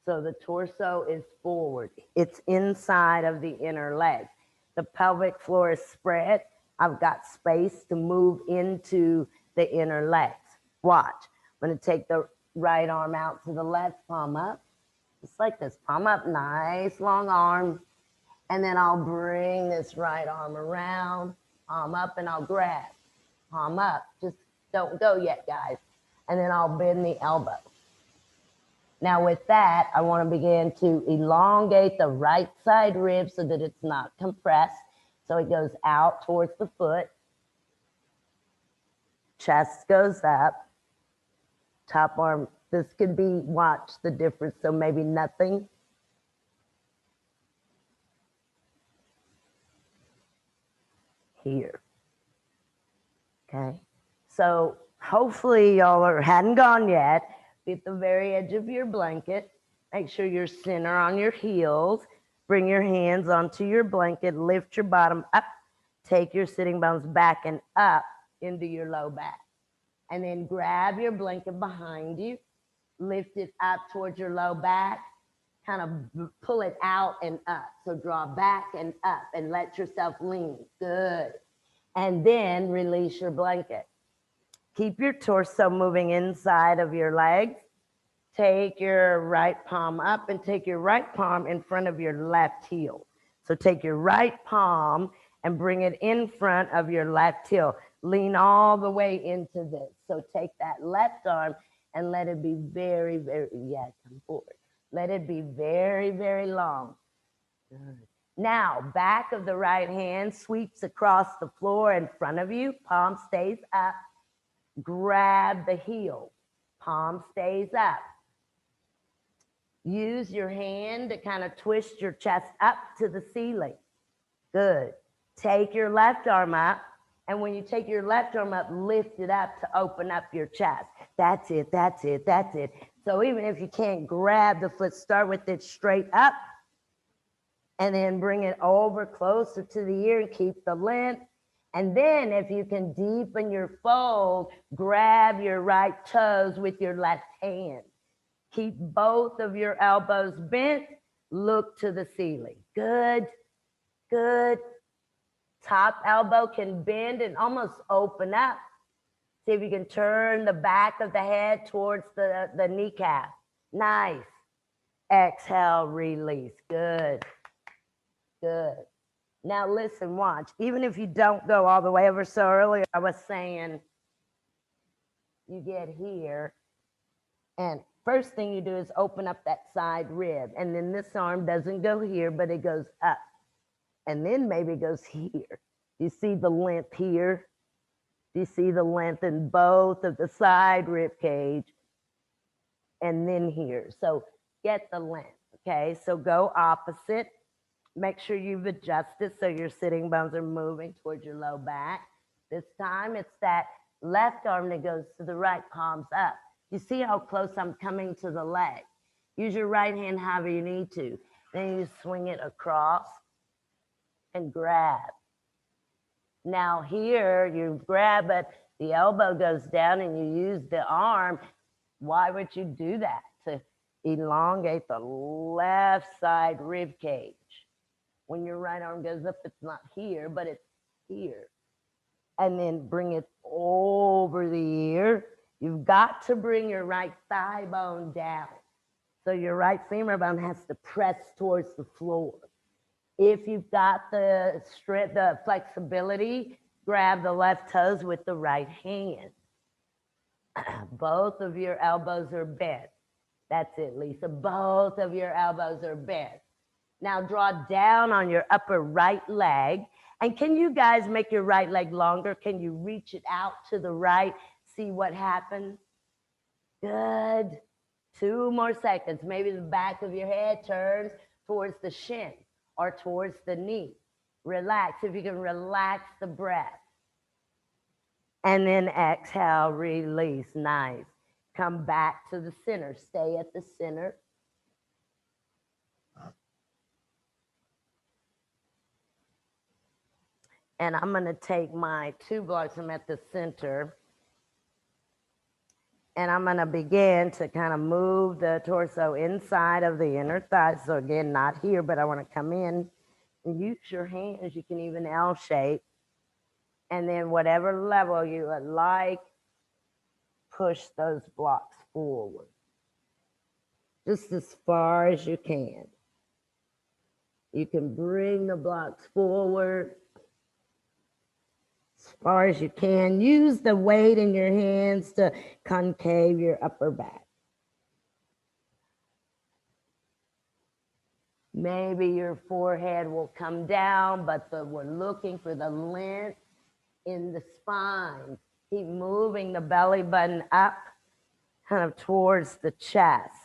So the torso is forward. It's inside of the inner leg. The pelvic floor is spread. I've got space to move into the inner legs. Watch. I'm going to take the right arm out to the left, palm up. Just like this. Palm up, nice long arm. And then I'll bring this right arm around, palm up, and I'll grab. Palm up. Just don't go yet, guys. And then I'll bend the elbow. Now with that, I want to begin to elongate the right side rib so that it's not compressed. So it goes out towards the foot. Chest goes up. Top arm, this could be, watch the difference, so maybe nothing. Here. Okay. So hopefully y'all hadn't gone yet. Be at the very edge of your blanket. Make sure you're center on your heels. Bring your hands onto your blanket. Lift your bottom up. Take your sitting bones back and up into your low back. And then grab your blanket behind you. Lift it up towards your low back. Kind of pull it out and up. So draw back and up and let yourself lean. Good. And then release your blanket. Keep your torso moving inside of your legs. Take your right palm up and take your right palm in front of your left heel. So take your right palm and bring it in front of your left heel. Lean all the way into this. So take that left arm and let it be very, very, come forward. Let it be very, very long. Good. Now, back of the right hand sweeps across the floor in front of you. Palm stays up. Grab the heel. Palm stays up. Use your hand to kind of twist your chest up to the ceiling. Good. Take your left arm up. And when you take your left arm up, lift it up to open up your chest. That's it, that's it, that's it. So even if you can't grab the foot, start with it straight up. And then bring it over closer to the ear and keep the length. And then if you can deepen your fold, grab your right toes with your left hand. Keep both of your elbows bent. Look to the ceiling. Good, good. Top elbow can bend and almost open up. See if you can turn the back of the head towards the kneecap. Nice. Exhale, release. Good, good. Now listen, watch. Even if you don't go all the way over, so earlier I was saying you get here and first thing you do is open up that side rib, and then this arm doesn't go here, but it goes up, and then maybe it goes here. You see the length here? Do you see the length in both of the side rib cage? And then here. So get the length, okay? So go opposite. Make sure you've adjusted so your sitting bones are moving towards your low back. This time it's that left arm that goes to the right, palms up. You see how close I'm coming to the leg. Use your right hand however you need to. Then you swing it across and grab. Now here you grab it, the elbow goes down and you use the arm. Why would you do that? To elongate the left side rib cage. When your right arm goes up, it's not here, but it's here. And then bring it over the ear. You've got to bring your right thigh bone down. So your right femur bone has to press towards the floor. If you've got the flexibility, Grab the left toes with the right hand. Both of your elbows are bent. That's it, Lisa. Both of your elbows are bent. Now draw down on your upper right leg. And can you guys make your right leg longer? Can you reach it out to the right? See what happens? Good. 2 more seconds. Maybe the back of your head turns towards the shin or towards the knee. Relax. If you can relax the breath. And then exhale, release. Nice. Come back to the center. Stay at the center. And I'm going to take my 2 blocks. I'm at the center. And I'm going to begin to kind of move the torso inside of the inner thighs. So again, not here, but I want to come in and use your hands. You can even L shape. And then whatever level you would like, push those blocks forward. Just as far as you can. You can bring the blocks forward as far as you can. Use the weight in your hands to concave your upper back. Maybe your forehead will come down, but we're looking for the length in the spine. Keep moving the belly button up, kind of towards the chest.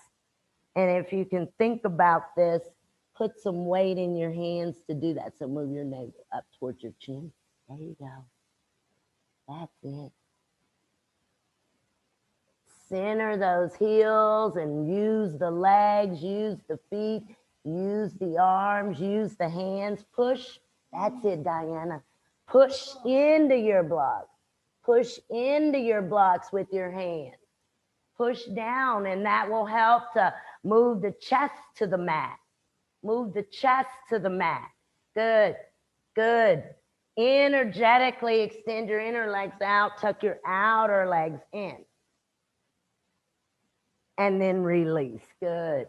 And if you can think about this, put some weight in your hands to do that. So move your navel up towards your chin. There you go. That's it. Center those heels and use the legs, use the feet, use the arms, use the hands. Push. That's it, Diana. Push into your blocks. Push into your blocks with your hands. Push down, and that will help to move the chest to the mat. Move the chest to the mat. Good, good. Energetically extend your inner legs out. Tuck your outer legs in. And then release. Good.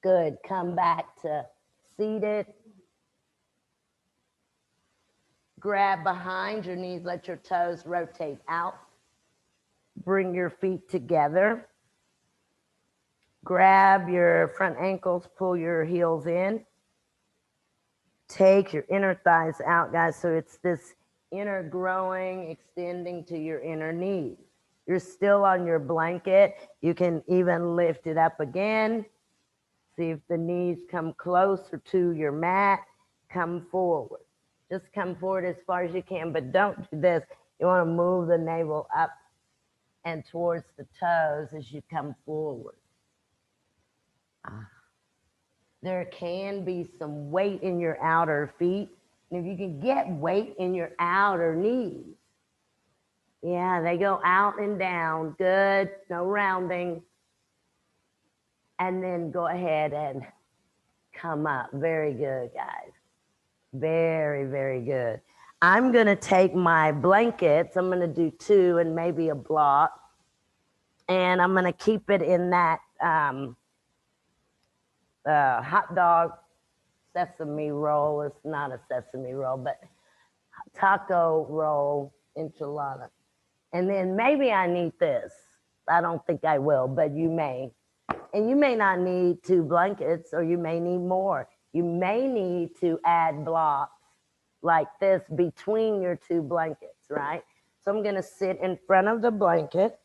Good. Come back to seated. Grab behind your knees. Let your toes rotate out. Bring your feet together. Grab your front ankles. Pull your heels in. Take your inner thighs out, guys. So it's this inner growing, extending to your inner knees. You're still on your blanket. You can even lift it up again. See if the knees come closer to your mat. Come forward. Just come forward as far as you can, but don't do this. You want to move the navel up and towards the toes as you come forward. There can be some weight in your outer feet. And if you can get weight in your outer knees, yeah, they go out and down. Good. No rounding. And then go ahead and come up. Very good, guys. Very, very good. I'm going to take my blankets. I'm going to do 2 and maybe a block. And I'm going to keep it in that hot dog sesame roll. It's not a sesame roll, but taco roll enchilada. And then maybe I need this. I don't think I will, but you may. And you may not need 2 blankets, or you may need more. You may need to add blocks like this between your 2 blankets, right? So I'm going to sit in front of the blanket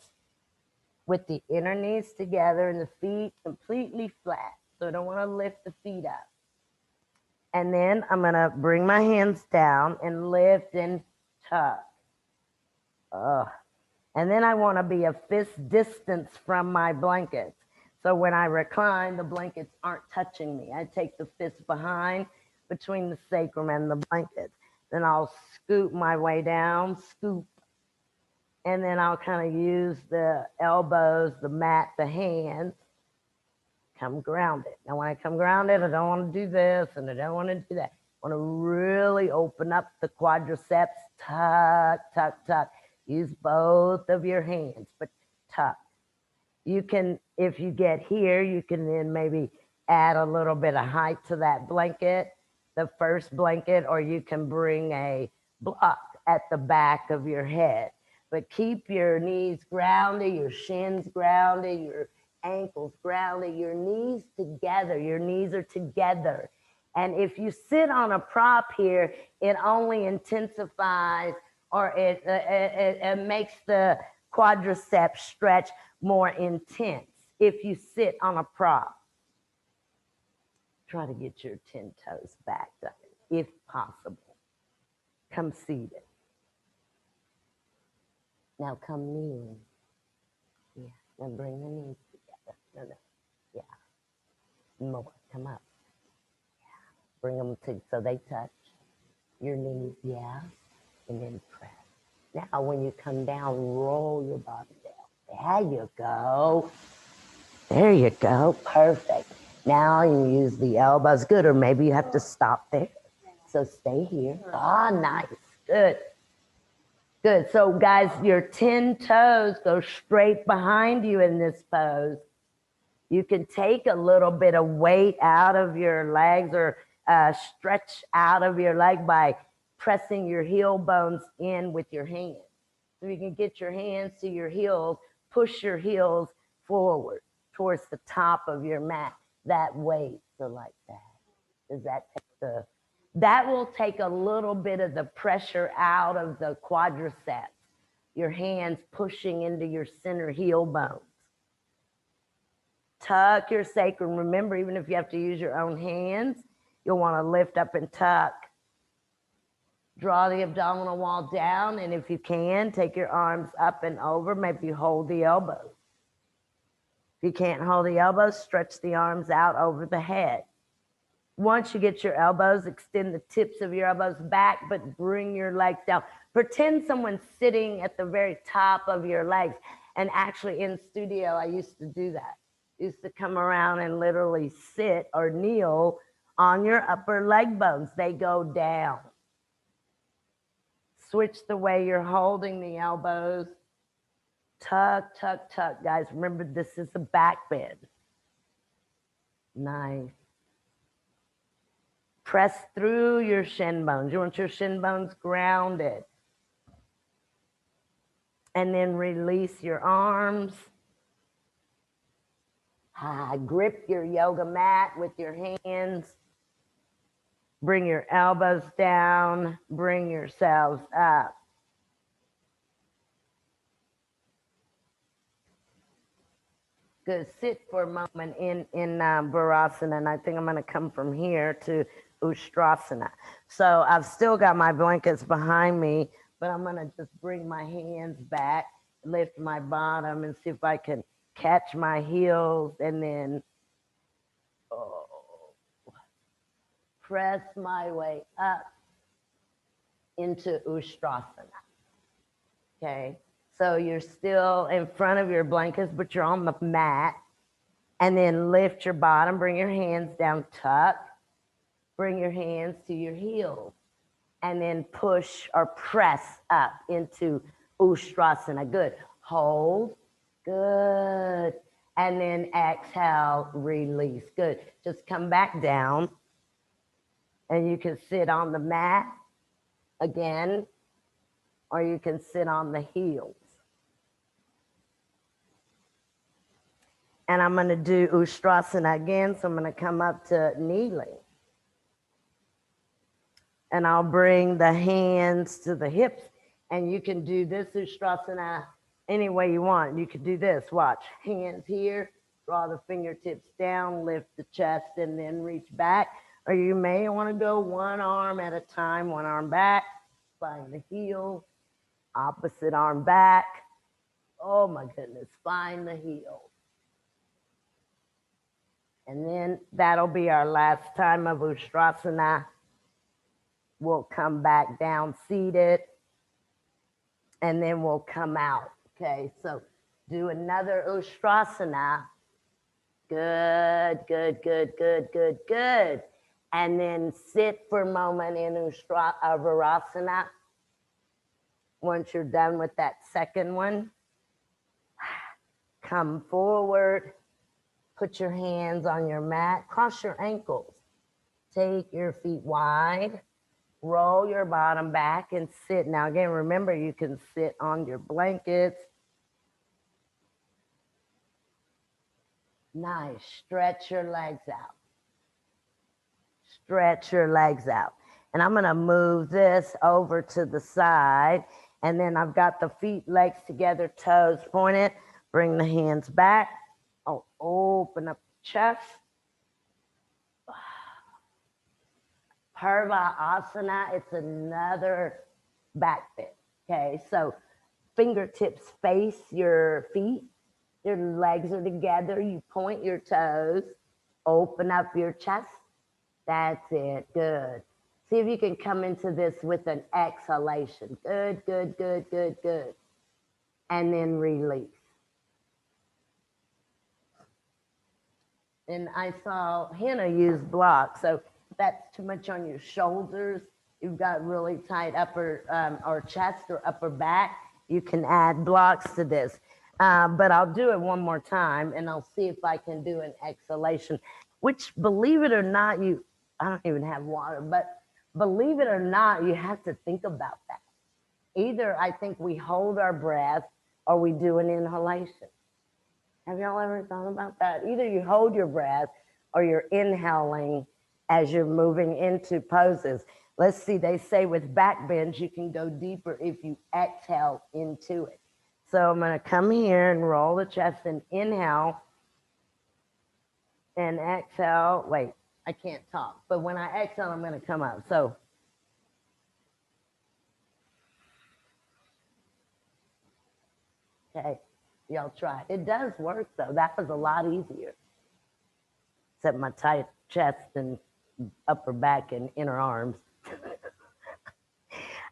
with the inner knees together and the feet completely flat. So I don't want to lift the feet up. And then I'm going to bring my hands down and lift and tuck. And then I want to be a fist distance from my blankets. So when I recline, the blankets aren't touching me. I take the fist behind between the sacrum and the blankets. Then I'll scoop my way down, scoop. And then I'll kind of use the elbows, the mat, the hands. Come grounded. Now when I come grounded, I don't want to do this and I don't want to do that. I want to really open up the quadriceps. Tuck, tuck, tuck. Use both of your hands, but tuck. You can, if you get here, you can then maybe add a little bit of height to that blanket the first blanket, or you can bring a block at the back of your head. But keep your knees grounded, your shins grounded, your ankles grounded, your knees together. Your knees are together. And if you sit on a prop here, it only intensifies, or it makes the quadriceps stretch more intense if you sit on a prop. Try to get your 10 toes back, if possible. Come seated. Now come kneeling. Yeah, and bring the knees together. No. Yeah. More. Come up. Yeah. Bring them so they touch your knees. Yeah. And then press. Now, when you come down, roll your body down. There you go. There you go. Perfect. Now you use the elbows. Good. Or maybe you have to stop there. So stay here. Ah, nice. Good. Good. So, guys, your 10 toes go straight behind you in this pose. You can take a little bit of weight out of your legs, or stretch out of your leg by pressing your heel bones in with your hands. So you can get your hands to your heels, push your heels forward towards the top of your mat. That way. So like that. Does that take that will take a little bit of the pressure out of the quadriceps. Your hands pushing into your center heel bones. Tuck your sacrum. Remember, even if you have to use your own hands, you'll want to lift up and tuck. Draw the abdominal wall down, and if you can, take your arms up and over. Maybe hold the elbows. If you can't hold the elbows, stretch the arms out over the head. Once you get your elbows, extend the tips of your elbows back, but bring your legs down. Pretend someone's sitting at the very top of your legs. And actually in studio, I used to do that. I used to come around and literally sit or kneel on your upper leg bones. They go down. Switch the way you're holding the elbows. Tuck, tuck, tuck. Guys, remember, this is a back bend. Nice. Press through your shin bones. You want your shin bones grounded. And then release your arms. Grip your yoga mat with your hands. Bring your elbows down. Bring yourselves up. Good. Sit for a moment in Virasana, and I think I'm going to come from here to Ustrasana. So I've still got my blankets behind me, but I'm going to just bring my hands back, lift my bottom, and see if I can catch my heels, and then press my way up into Ustrasana. Okay. So you're still in front of your blankets, but you're on the mat. And then lift your bottom, bring your hands down, tuck. Bring your hands to your heels. And then push or press up into Ustrasana. Good. Hold. Good. And then exhale, release. Good. Just come back down. And you can sit on the mat again, or you can sit on the heels. And I'm going to do Ustrasana again, so I'm going to come up to kneeling. And I'll bring the hands to the hips, and you can do this Ustrasana any way you want. You could do this. Watch. Hands here, draw the fingertips down, lift the chest, and then reach back. Or you may want to go one arm at a time, one arm back, find the heel, opposite arm back. Oh my goodness, find the heel. And then that'll be our last time of Ustrasana. We'll come back down seated, and then we'll come out. Okay, so do another Ustrasana. Good, good, good, good, good, good. And then sit for a moment in Virasana. Once you're done with that second one, come forward. Put your hands on your mat. Cross your ankles. Take your feet wide, roll your bottom back and sit. Now again, remember you can sit on your blankets. Nice. Stretch your legs out. Stretch your legs out. And I'm going to move this over to the side. And then I've got the feet, legs together, toes pointed. Bring the hands back. Oh, open up the chest. Parvasana, it's another back bend. Okay, so fingertips face your feet. Your legs are together. You point your toes. Open up your chest. That's it. Good. See if you can come into this with an exhalation. Good, good, good, good, good. And then release. And I saw Hannah use blocks. So if that's too much on your shoulders, you've got really tight upper or chest or upper back, you can add blocks to this. But I'll do it one more time and I'll see if I can do an exhalation, which, believe it or not, I don't even have water, but believe it or not, you have to think about that. Either I think we hold our breath or we do an inhalation. Have y'all ever thought about that? Either you hold your breath or you're inhaling as you're moving into poses. Let's see, they say with back bends, you can go deeper if you exhale into it. So I'm going to come here and roll the chest and inhale and exhale. Wait, I can't talk. But when I exhale, I'm going to come up. So okay, y'all try. It does work, though. That was a lot easier. Except my tight chest and upper back and inner arms.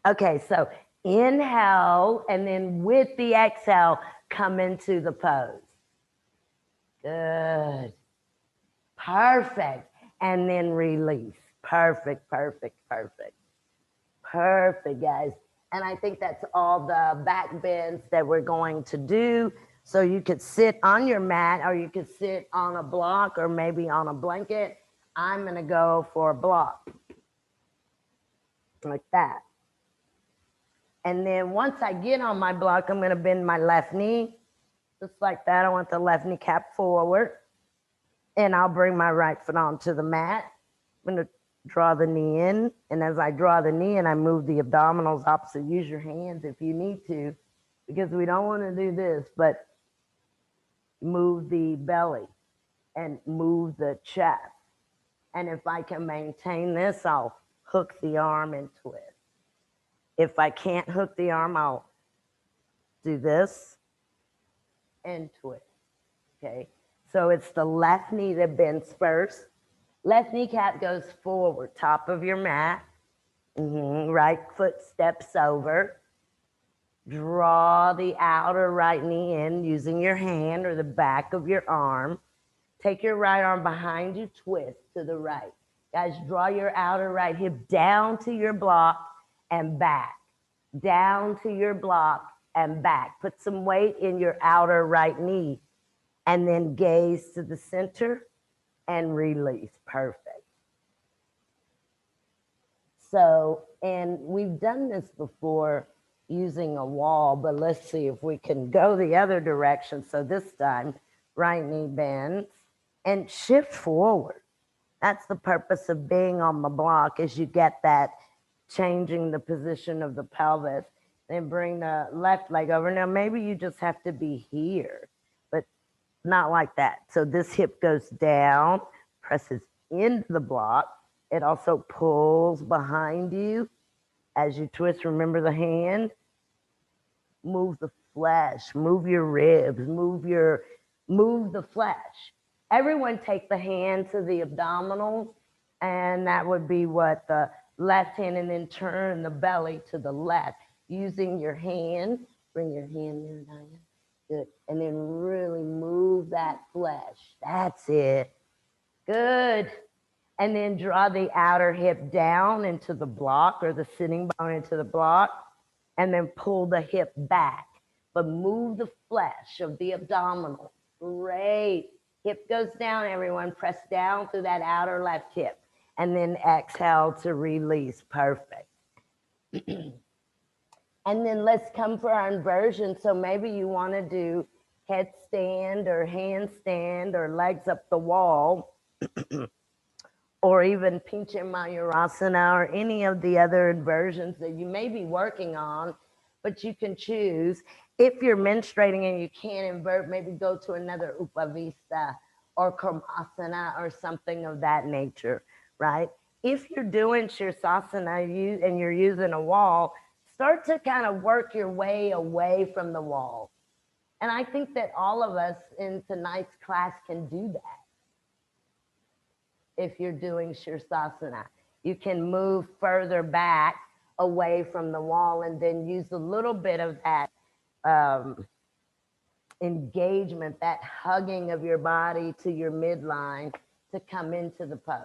Okay, so inhale, and then with the exhale, come into the pose. Good. Perfect. And then release. Perfect, perfect, perfect. Perfect, guys. And I think that's all the back bends that we're going to do. So you could sit on your mat or you could sit on a block or maybe on a blanket. I'm going to go for a block. Like that. And then once I get on my block, I'm going to bend my left knee. Just like that. I want the left kneecap forward. And I'll bring my right foot onto the mat. I'm going to draw the knee in. And as I draw the knee in, I move the abdominals opposite. Use your hands if you need to, because we don't want to do this, but move the belly and move the chest. And if I can maintain this, I'll hook the arm and twist. If I can't hook the arm, I'll do this and twist. Okay, so it's the left knee that bends first. Left kneecap goes forward, top of your mat. Right foot steps over. Draw the outer right knee in using your hand or the back of your arm. Take your right arm behind you, twist to the right. Guys, draw your outer right hip down to your block and back. Down to your block and back. Put some weight in your outer right knee and then gaze to the center and release. Perfect. So, and we've done this before using a wall, but let's see if we can go the other direction. So this time, right knee bends and shift forward. That's the purpose of being on the block, is you get that changing the position of the pelvis. Then bring the left leg over. Now, maybe you just have to be here, but not like that. So this hip goes down, presses into the block. It also pulls behind you as you twist. Remember the hand. Move the flesh, move your ribs, move the flesh. Everyone take the hand to the abdominals, and that would be what the left hand, and then turn the belly to the left using your hand. Bring your hand there, Diane. Good. And then really move that flesh. That's it. Good. And then draw the outer hip down into the block, or the sitting bone into the block, and then pull the hip back. But move the flesh of the abdominal. Great. Hip goes down, everyone. Press down through that outer left hip. And then exhale to release. Perfect. And then let's come for our inversion. So maybe you want to do headstand or handstand or legs up the wall, or even Pincha Mayurasana or any of the other inversions that you may be working on, but you can choose. If you're menstruating and you can't invert, maybe go to another Upavista or Karmasana or something of that nature, right? If you're doing Shirsasana and you're using a wall, start to kind of work your way away from the wall. And I think that all of us in tonight's class can do that. If you're doing Shirsasana, you can move further back away from the wall and then use a little bit of that engagement, that hugging of your body to your midline to come into the pose.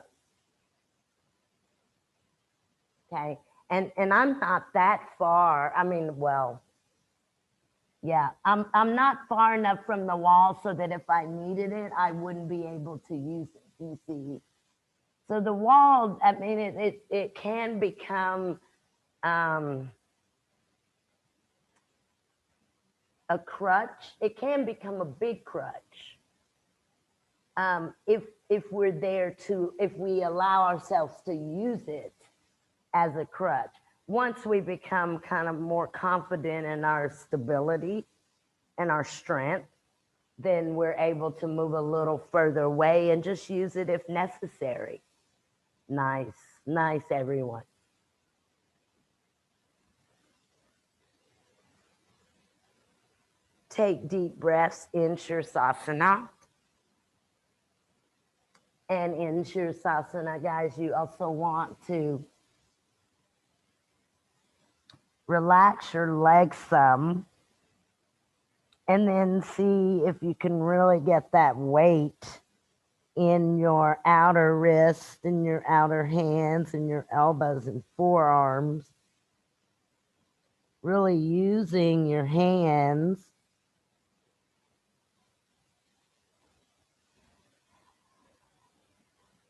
Okay. And I'm not that far. I mean, well, yeah, I'm not far enough from the wall so that if I needed it, I wouldn't be able to use it. You see. So the wall, I mean, it can become a crutch. It can become a big crutch if we're there to, if we allow ourselves to use it as a crutch. Once we become kind of more confident in our stability and our strength, then we're able to move a little further away and just use it if necessary. Nice, nice, everyone. Take deep breaths in Shirsasana. And in Shirsasana, guys, you also want to relax your legs some and then see if you can really get that weight in your outer wrist and your outer hands and your elbows and forearms. Really using your hands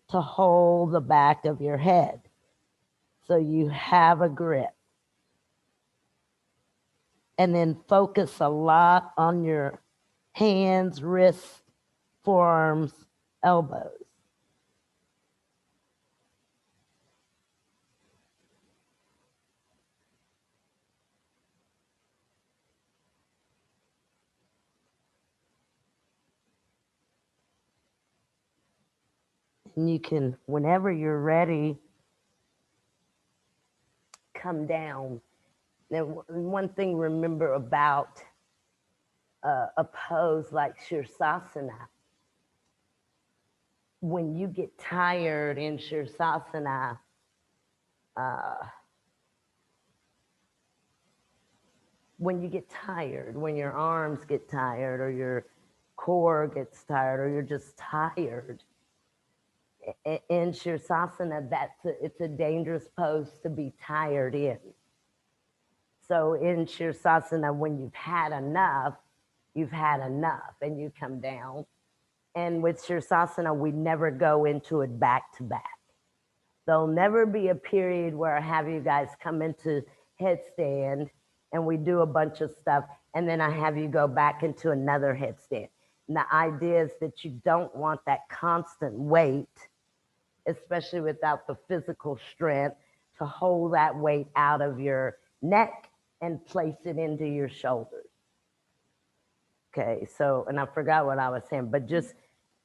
to hold the back of your head so you have a grip. And then focus a lot on your hands, wrists, forearms, elbows. And you can, whenever you're ready, come down. Now, one thing remember about a pose like Shirsasana, when you get tired in Shirsasana, when you get tired, when your arms get tired or your core gets tired or you're just tired, in Shirsasana, it's a dangerous pose to be tired in. So in Shirsasana, when you've had enough and you come down. And with Shirsasana, we never go into it back to back. There'll never be a period where I have you guys come into headstand and we do a bunch of stuff, and then I have you go back into another headstand. And the idea is that you don't want that constant weight, especially without the physical strength, to hold that weight out of your neck and place it into your shoulders. Okay, so, and I forgot what I was saying, but just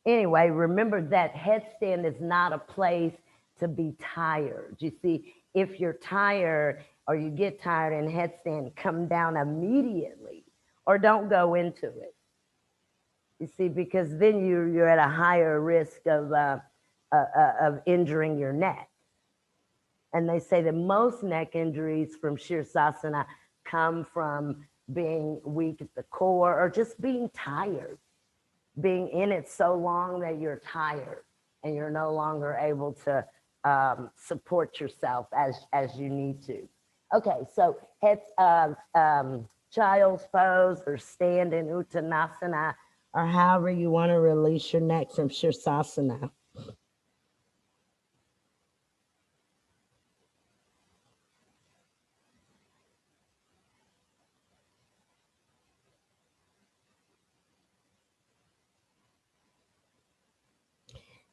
anyway, remember that headstand is not a place to be tired. You see, if you're tired or you get tired in headstand, come down immediately or don't go into it. You see, because then you're at a higher risk of injuring your neck. And they say that most neck injuries from Shirsasana come from being weak at the core or just being tired, being in it so long that you're tired and you're no longer able to support yourself as you need to. Okay, so child's pose or stand in Uttanasana, or however you want to release your neck from Shirsasana.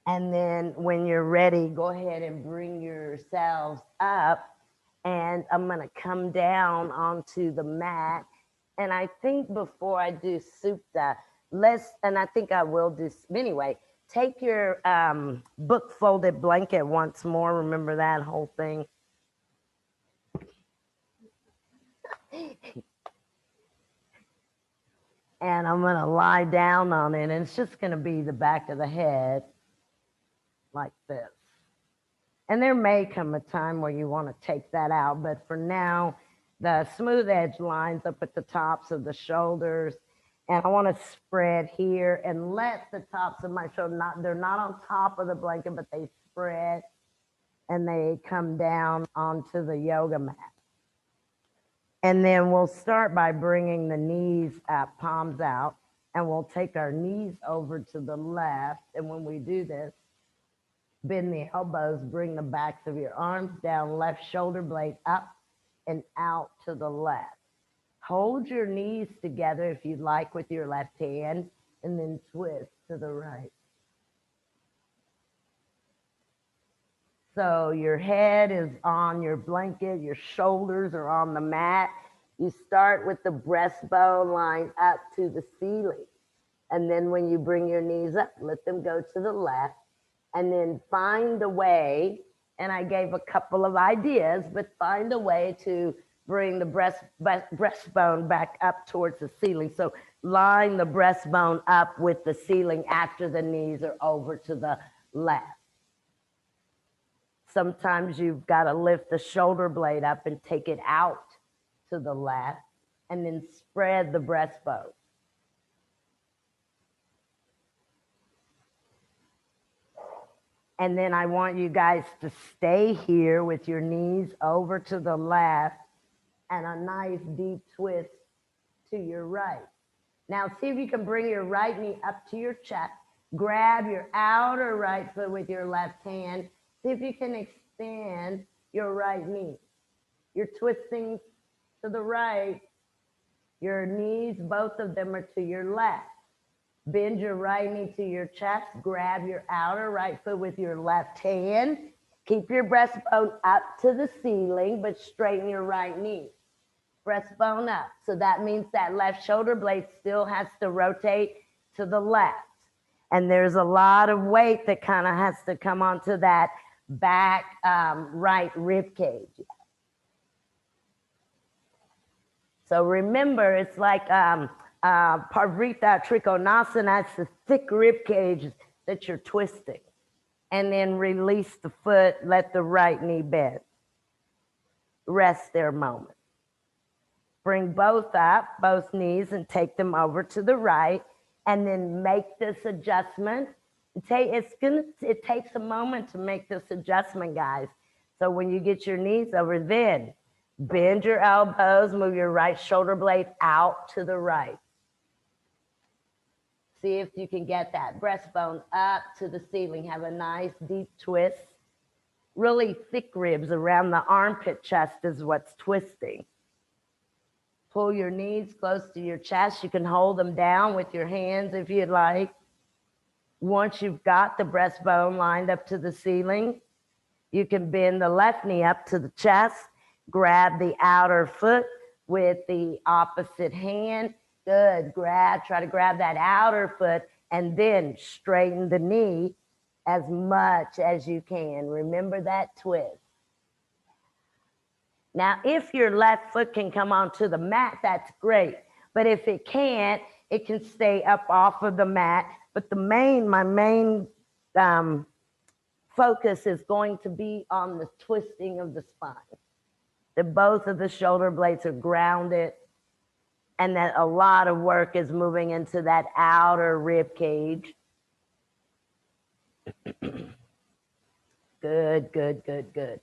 And then when you're ready, go ahead and bring yourselves up. And I'm going to come down onto the mat. And I think before I do supta, and I think I will do, anyway, take your book folded blanket once more. Remember that whole thing. And I'm going to lie down on it. And it's just going to be the back of the head like this. And there may come a time where you want to take that out. But for now, the smooth edge lines up at the tops of the shoulders. And I want to spread here and let the tops of my shoulder, they're not on top of the blanket, but they spread and they come down onto the yoga mat. And then we'll start by bringing the knees up, palms out, and we'll take our knees over to the left. And when we do this, bend the elbows, bring the backs of your arms down, left shoulder blade up and out to the left. Hold your knees together if you'd like with your left hand, and then twist to the right. So your head is on your blanket, your shoulders are on the mat. You start with the breastbone line up to the ceiling. And then when you bring your knees up, let them go to the left. And then find a way, and I gave a couple of ideas, but find a way to bring the breastbone back up towards the ceiling. So line the breastbone up with the ceiling after the knees are over to the left. Sometimes you've got to lift the shoulder blade up and take it out to the left, and then spread the breastbone. And then I want you guys to stay here with your knees over to the left and a nice deep twist to your right. Now see if you can bring your right knee up to your chest. Grab your outer right foot with your left hand. See if you can extend your right knee. You're twisting to the right. Your knees, both of them are to your left. Bend your right knee to your chest. Grab your outer right foot with your left hand. Keep your breastbone up to the ceiling, but straighten your right knee. Breastbone up. So that means that left shoulder blade still has to rotate to the left. And there's a lot of weight that kind of has to come onto that back right rib cage. So remember, it's like Parvrita Trikonasana, it's the thick rib cage that you're twisting. And then release the foot, let the right knee bend. Rest there a moment. Bring both up, both knees, and take them over to the right. And then make this adjustment. It takes a moment to make this adjustment, guys. So when you get your knees over, then bend your elbows, move your right shoulder blade out to the right. See if you can get that breastbone up to the ceiling. Have a nice deep twist. Really thick ribs around the armpit chest is what's twisting. Pull your knees close to your chest. You can hold them down with your hands if you'd like. Once you've got the breastbone lined up to the ceiling, you can bend the left knee up to the chest. Grab the outer foot with the opposite hand. Good. Try to grab that outer foot and then straighten the knee as much as you can. Remember that twist. Now, if your left foot can come onto the mat, that's great. But if it can't, it can stay up off of the mat. But my main focus is going to be on the twisting of the spine. That both of the shoulder blades are grounded, and that a lot of work is moving into that outer rib cage. Good, good, good, good.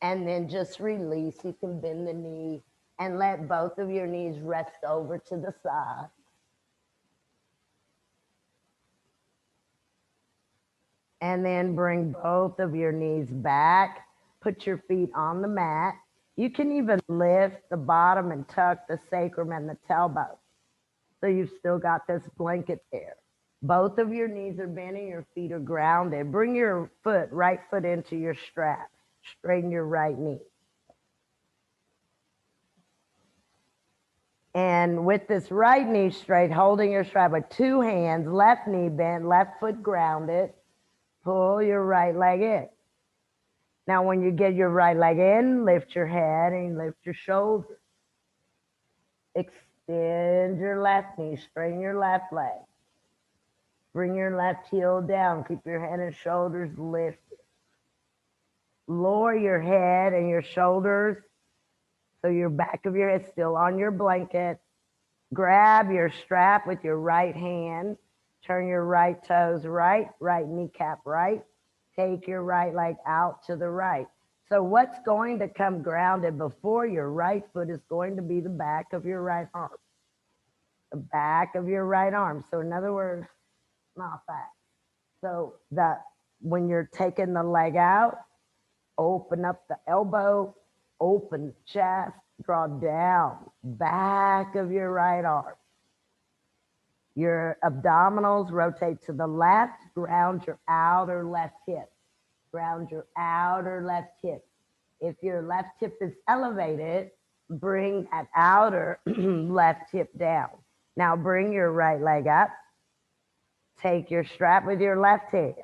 And then just release. You can bend the knee and let both of your knees rest over to the side. And then bring both of your knees back. Put your feet on the mat. You can even lift the bottom and tuck the sacrum and the tailbone. So you've still got this blanket there. Both of your knees are bent and your feet are grounded. Bring your right foot into your strap. Straighten your right knee. And with this right knee straight, holding your strap with two hands, left knee bent, left foot grounded, pull your right leg in. Now, when you get your right leg in, lift your head and lift your shoulders. Extend your left knee, straighten your left leg. Bring your left heel down. Keep your head and shoulders lifted. Lower your head and your shoulders so your back of your head is still on your blanket. Grab your strap with your right hand. Turn your right toes right, right kneecap right. Take your right leg out to the right. So what's going to come grounded before your right foot is going to be the back of your right arm. The back of your right arm. So in other words, not that. So that when you're taking the leg out, open up the elbow, open the chest, draw down, back of your right arm. Your abdominals rotate to the left, ground your outer left hip. Ground your outer left hip. If your left hip is elevated, bring that outer left hip down. Now bring your right leg up. Take your strap with your left hand.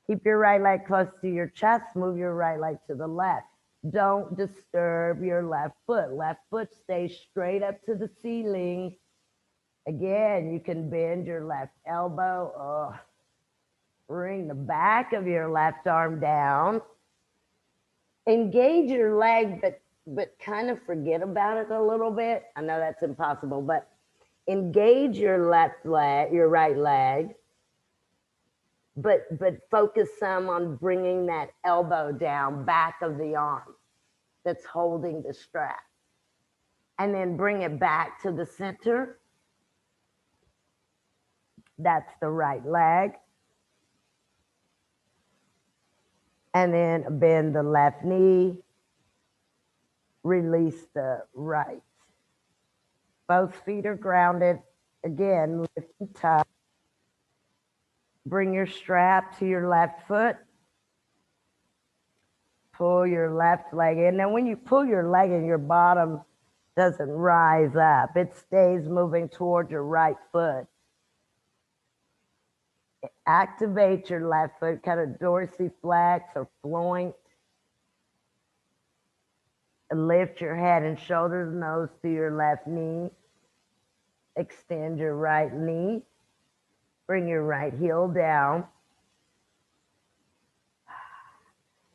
Keep your right leg close to your chest. Move your right leg to the left. Don't disturb your left foot. Left foot stays straight up to the ceiling. Again, you can bend your left elbow. Bring the back of your left arm down. Engage your leg, but kind of forget about it a little bit. I know that's impossible, but engage your left leg, your right leg, but focus some on bringing that elbow down, back of the arm that's holding the strap. And then bring it back to the center. That's the right leg. And then bend the left knee. Release the right. Both feet are grounded. Again, lift and tuck. Bring your strap to your left foot. Pull your left leg in. Now, when you pull your leg in, your bottom doesn't rise up. It stays moving toward your right foot. Activate your left foot, kind of dorsiflex or floint. Lift your head and shoulders, nose to your left knee. Extend your right knee. Bring your right heel down.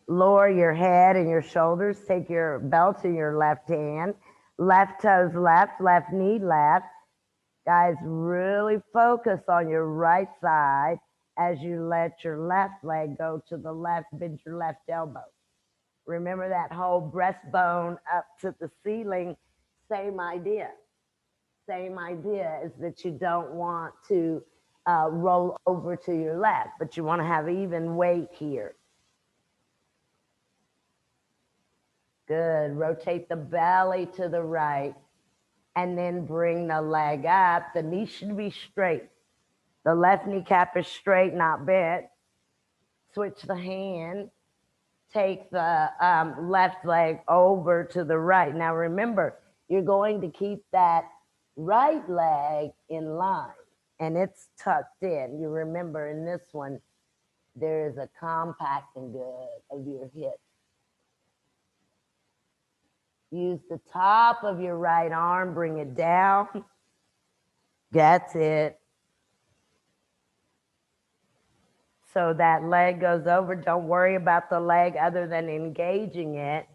Lower your head and your shoulders. Take your belt in your left hand. Left toes left, left knee left. Guys, really focus on your right side as you let your left leg go to the left, bend your left elbow. Remember that whole breastbone up to the ceiling, same idea. Same idea is that you don't want to roll over to your left, but you want to have even weight here. Good. Rotate the belly to the right and then bring the leg up. The knee should be straight. The left kneecap is straight, not bent. Switch the hand. Take the left leg over to the right. Now remember, you're going to keep that right leg in line and it's tucked in. You remember in this one, there is a compacting good of your hip. Use the top of your right arm, bring it down. That's it. So that leg goes over. Don't worry about the leg other than engaging it,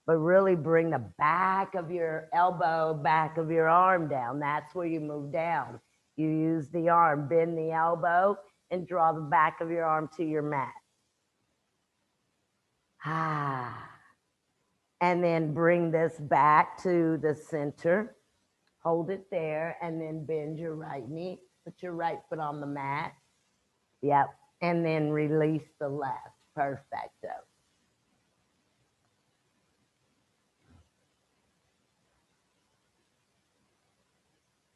but really bring the back of your elbow, back of your arm down. That's where you move down. You use the arm, bend the elbow, and draw the back of your arm to your mat. And then bring this back to the center. Hold it there, and then bend your right knee. Put your right foot on the mat. Yep. And then release the left. Perfecto.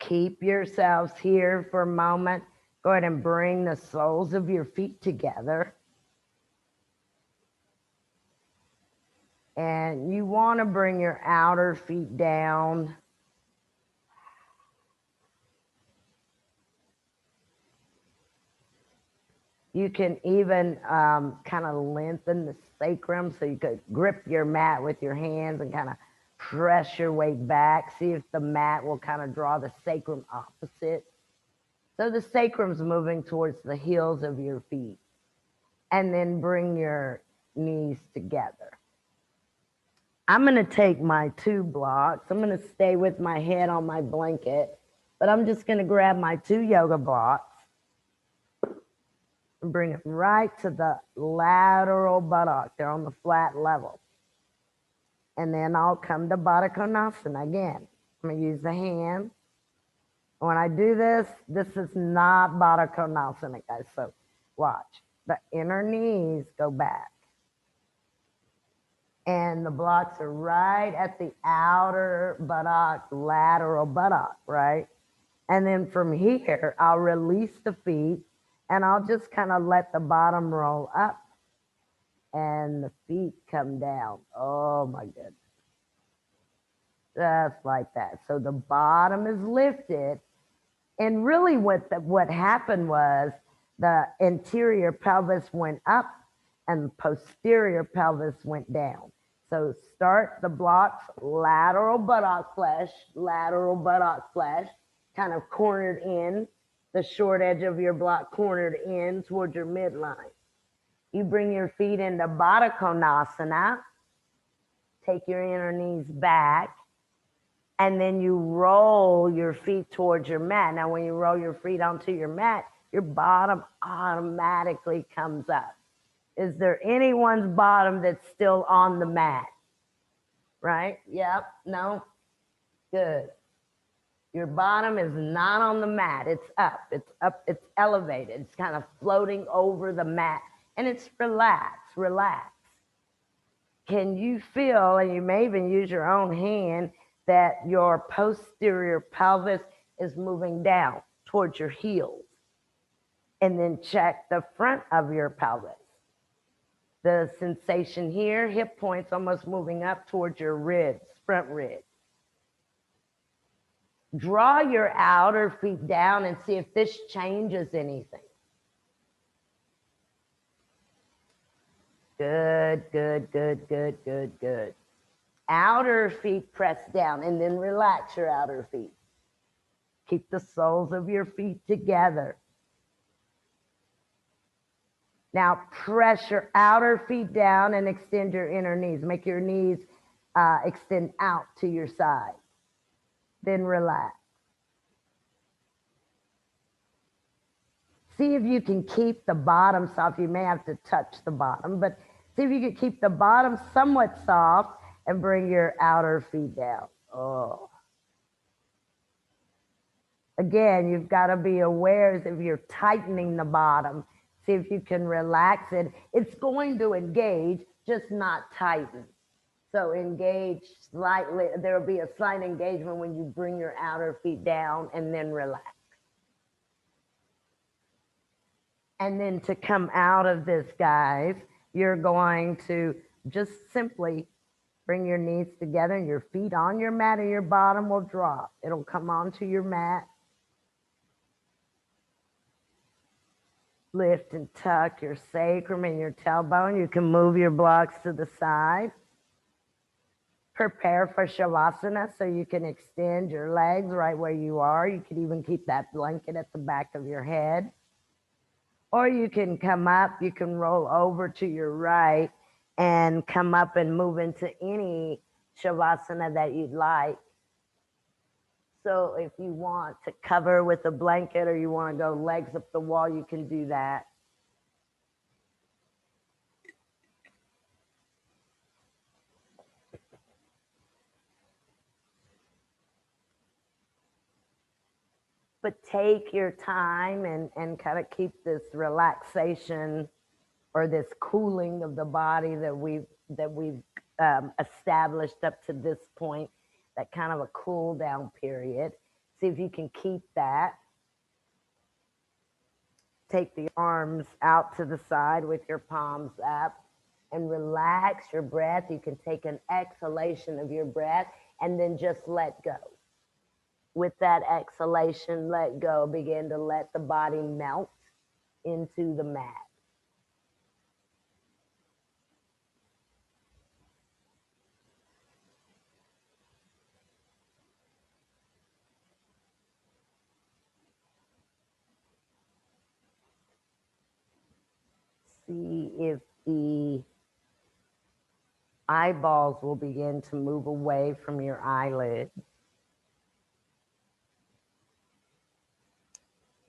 Keep yourselves here for a moment. Go ahead and bring the soles of your feet together. And you want to bring your outer feet down. You can even kind of lengthen the sacrum, so you could grip your mat with your hands and kind of press your weight back. See if the mat will kind of draw the sacrum opposite. So the sacrum's moving towards the heels of your feet. And then bring your knees together. I'm going to take my 2 blocks. I'm going to stay with my head on my blanket, but I'm just going to grab my 2 yoga blocks and bring it right to the lateral buttock. They're on the flat level. And then I'll come to Baddha Konasana again. I'm going to use the hand. When I do this, this is not Baddha Konasana, guys. So watch. The inner knees go back. And the blocks are right at the outer buttock, lateral buttock, right? And then from here, I'll release the feet and I'll just kind of let the bottom roll up and the feet come down. Oh my goodness. Just like that. So the bottom is lifted. And really what happened was the interior pelvis went up and the posterior pelvis went down. So start the blocks, lateral buttock flesh, kind of cornered in, the short edge of your block cornered in towards your midline. You bring your feet into Baddha Konasana, take your inner knees back, and then you roll your feet towards your mat. Now, when you roll your feet onto your mat, your bottom automatically comes up. Is there anyone's bottom that's still on the mat? Right? Yep. No? Good. Your bottom is not on the mat. It's up. It's elevated. It's kind of floating over the mat. And it's relaxed. Relax. Can you feel, and you may even use your own hand, that your posterior pelvis is moving down towards your heels? And then check the front of your pelvis. The sensation here, hip points almost moving up towards your ribs, front ribs. Draw your outer feet down and see if this changes anything. Good, good, good, good, good, good. Outer feet press down and then relax your outer feet. Keep the soles of your feet together. Now press your outer feet down and extend your inner knees. Make your knees extend out to your side. Then relax. See if you can keep the bottom soft. You may have to touch the bottom, but see if you can keep the bottom somewhat soft and bring your outer feet down. Oh. Again, you've got to be aware as if you're tightening the bottom. See if you can relax it. It's going to engage, just not tighten. So engage slightly. There will be a slight engagement when you bring your outer feet down and then relax. And then to come out of this, guys, you're going to just simply bring your knees together and your feet on your mat and your bottom will drop. It'll come onto your mat. Lift and tuck your sacrum and your tailbone. You can move your blocks to the side. Prepare for Shavasana so you can extend your legs right where you are. You can even keep that blanket at the back of your head. Or you can come up, you can roll over to your right and come up and move into any Shavasana that you'd like. So if you want to cover with a blanket or you want to go legs up the wall, you can do that. But take your time and kind of keep this relaxation or this cooling of the body that we've established up to this point, that kind of a cool down period. See if you can keep that. Take the arms out to the side with your palms up and relax your breath. You can take an exhalation of your breath and then just let go. With that exhalation, let go. Begin to let the body melt into the mat. See if the eyeballs will begin to move away from your eyelids.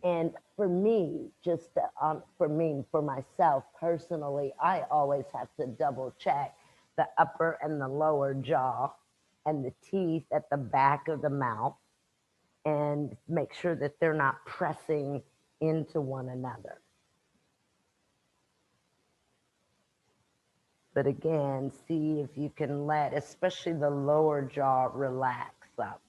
And for me, for myself personally, I always have to double check the upper and the lower jaw and the teeth at the back of the mouth and make sure that they're not pressing into one another. But again, see if you can let, especially the lower jaw, relax up.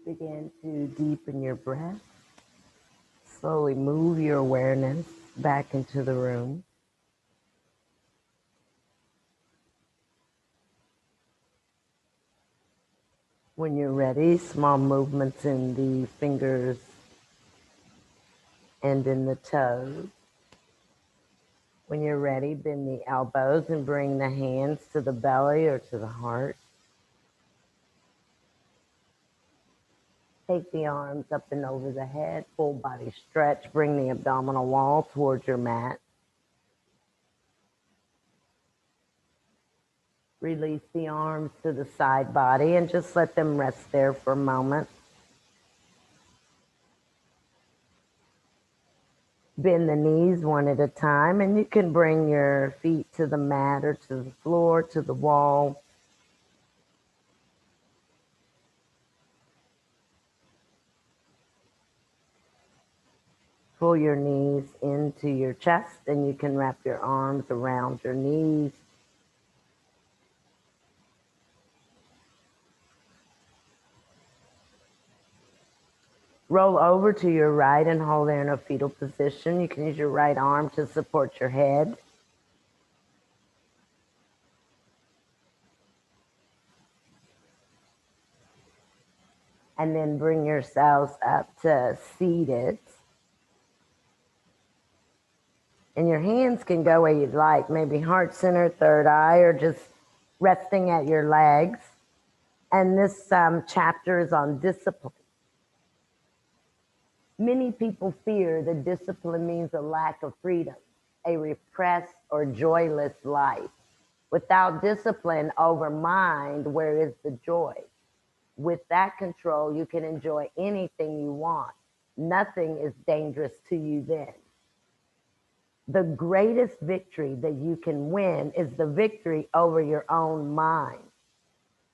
Begin to deepen your breath. Slowly move your awareness back into the room. When you're ready, small movements in the fingers and in the toes. When you're ready, bend the elbows and bring the hands to the belly or to the heart. Take the arms up and over the head, full body stretch. Bring the abdominal wall towards your mat. Release the arms to the side body and just let them rest there for a moment. Bend the knees one at a time, and you can bring your feet to the mat or to the floor, to the wall. Pull your knees into your chest, and you can wrap your arms around your knees. Roll over to your right and hold there in a fetal position. You can use your right arm to support your head. And then bring yourselves up to seated. And your hands can go where you'd like, maybe heart center, third eye, or just resting at your legs. And this chapter is on discipline. Many people fear that discipline means a lack of freedom, a repressed or joyless life. Without discipline over mind, where is the joy? With that control, you can enjoy anything you want. Nothing is dangerous to you then. The greatest victory that you can win is the victory over your own mind.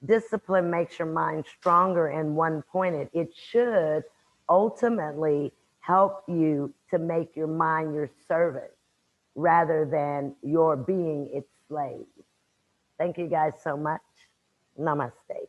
Discipline makes your mind stronger and one pointed. It should ultimately help you to make your mind your servant rather than your being its slave. Thank you guys so much. Namaste.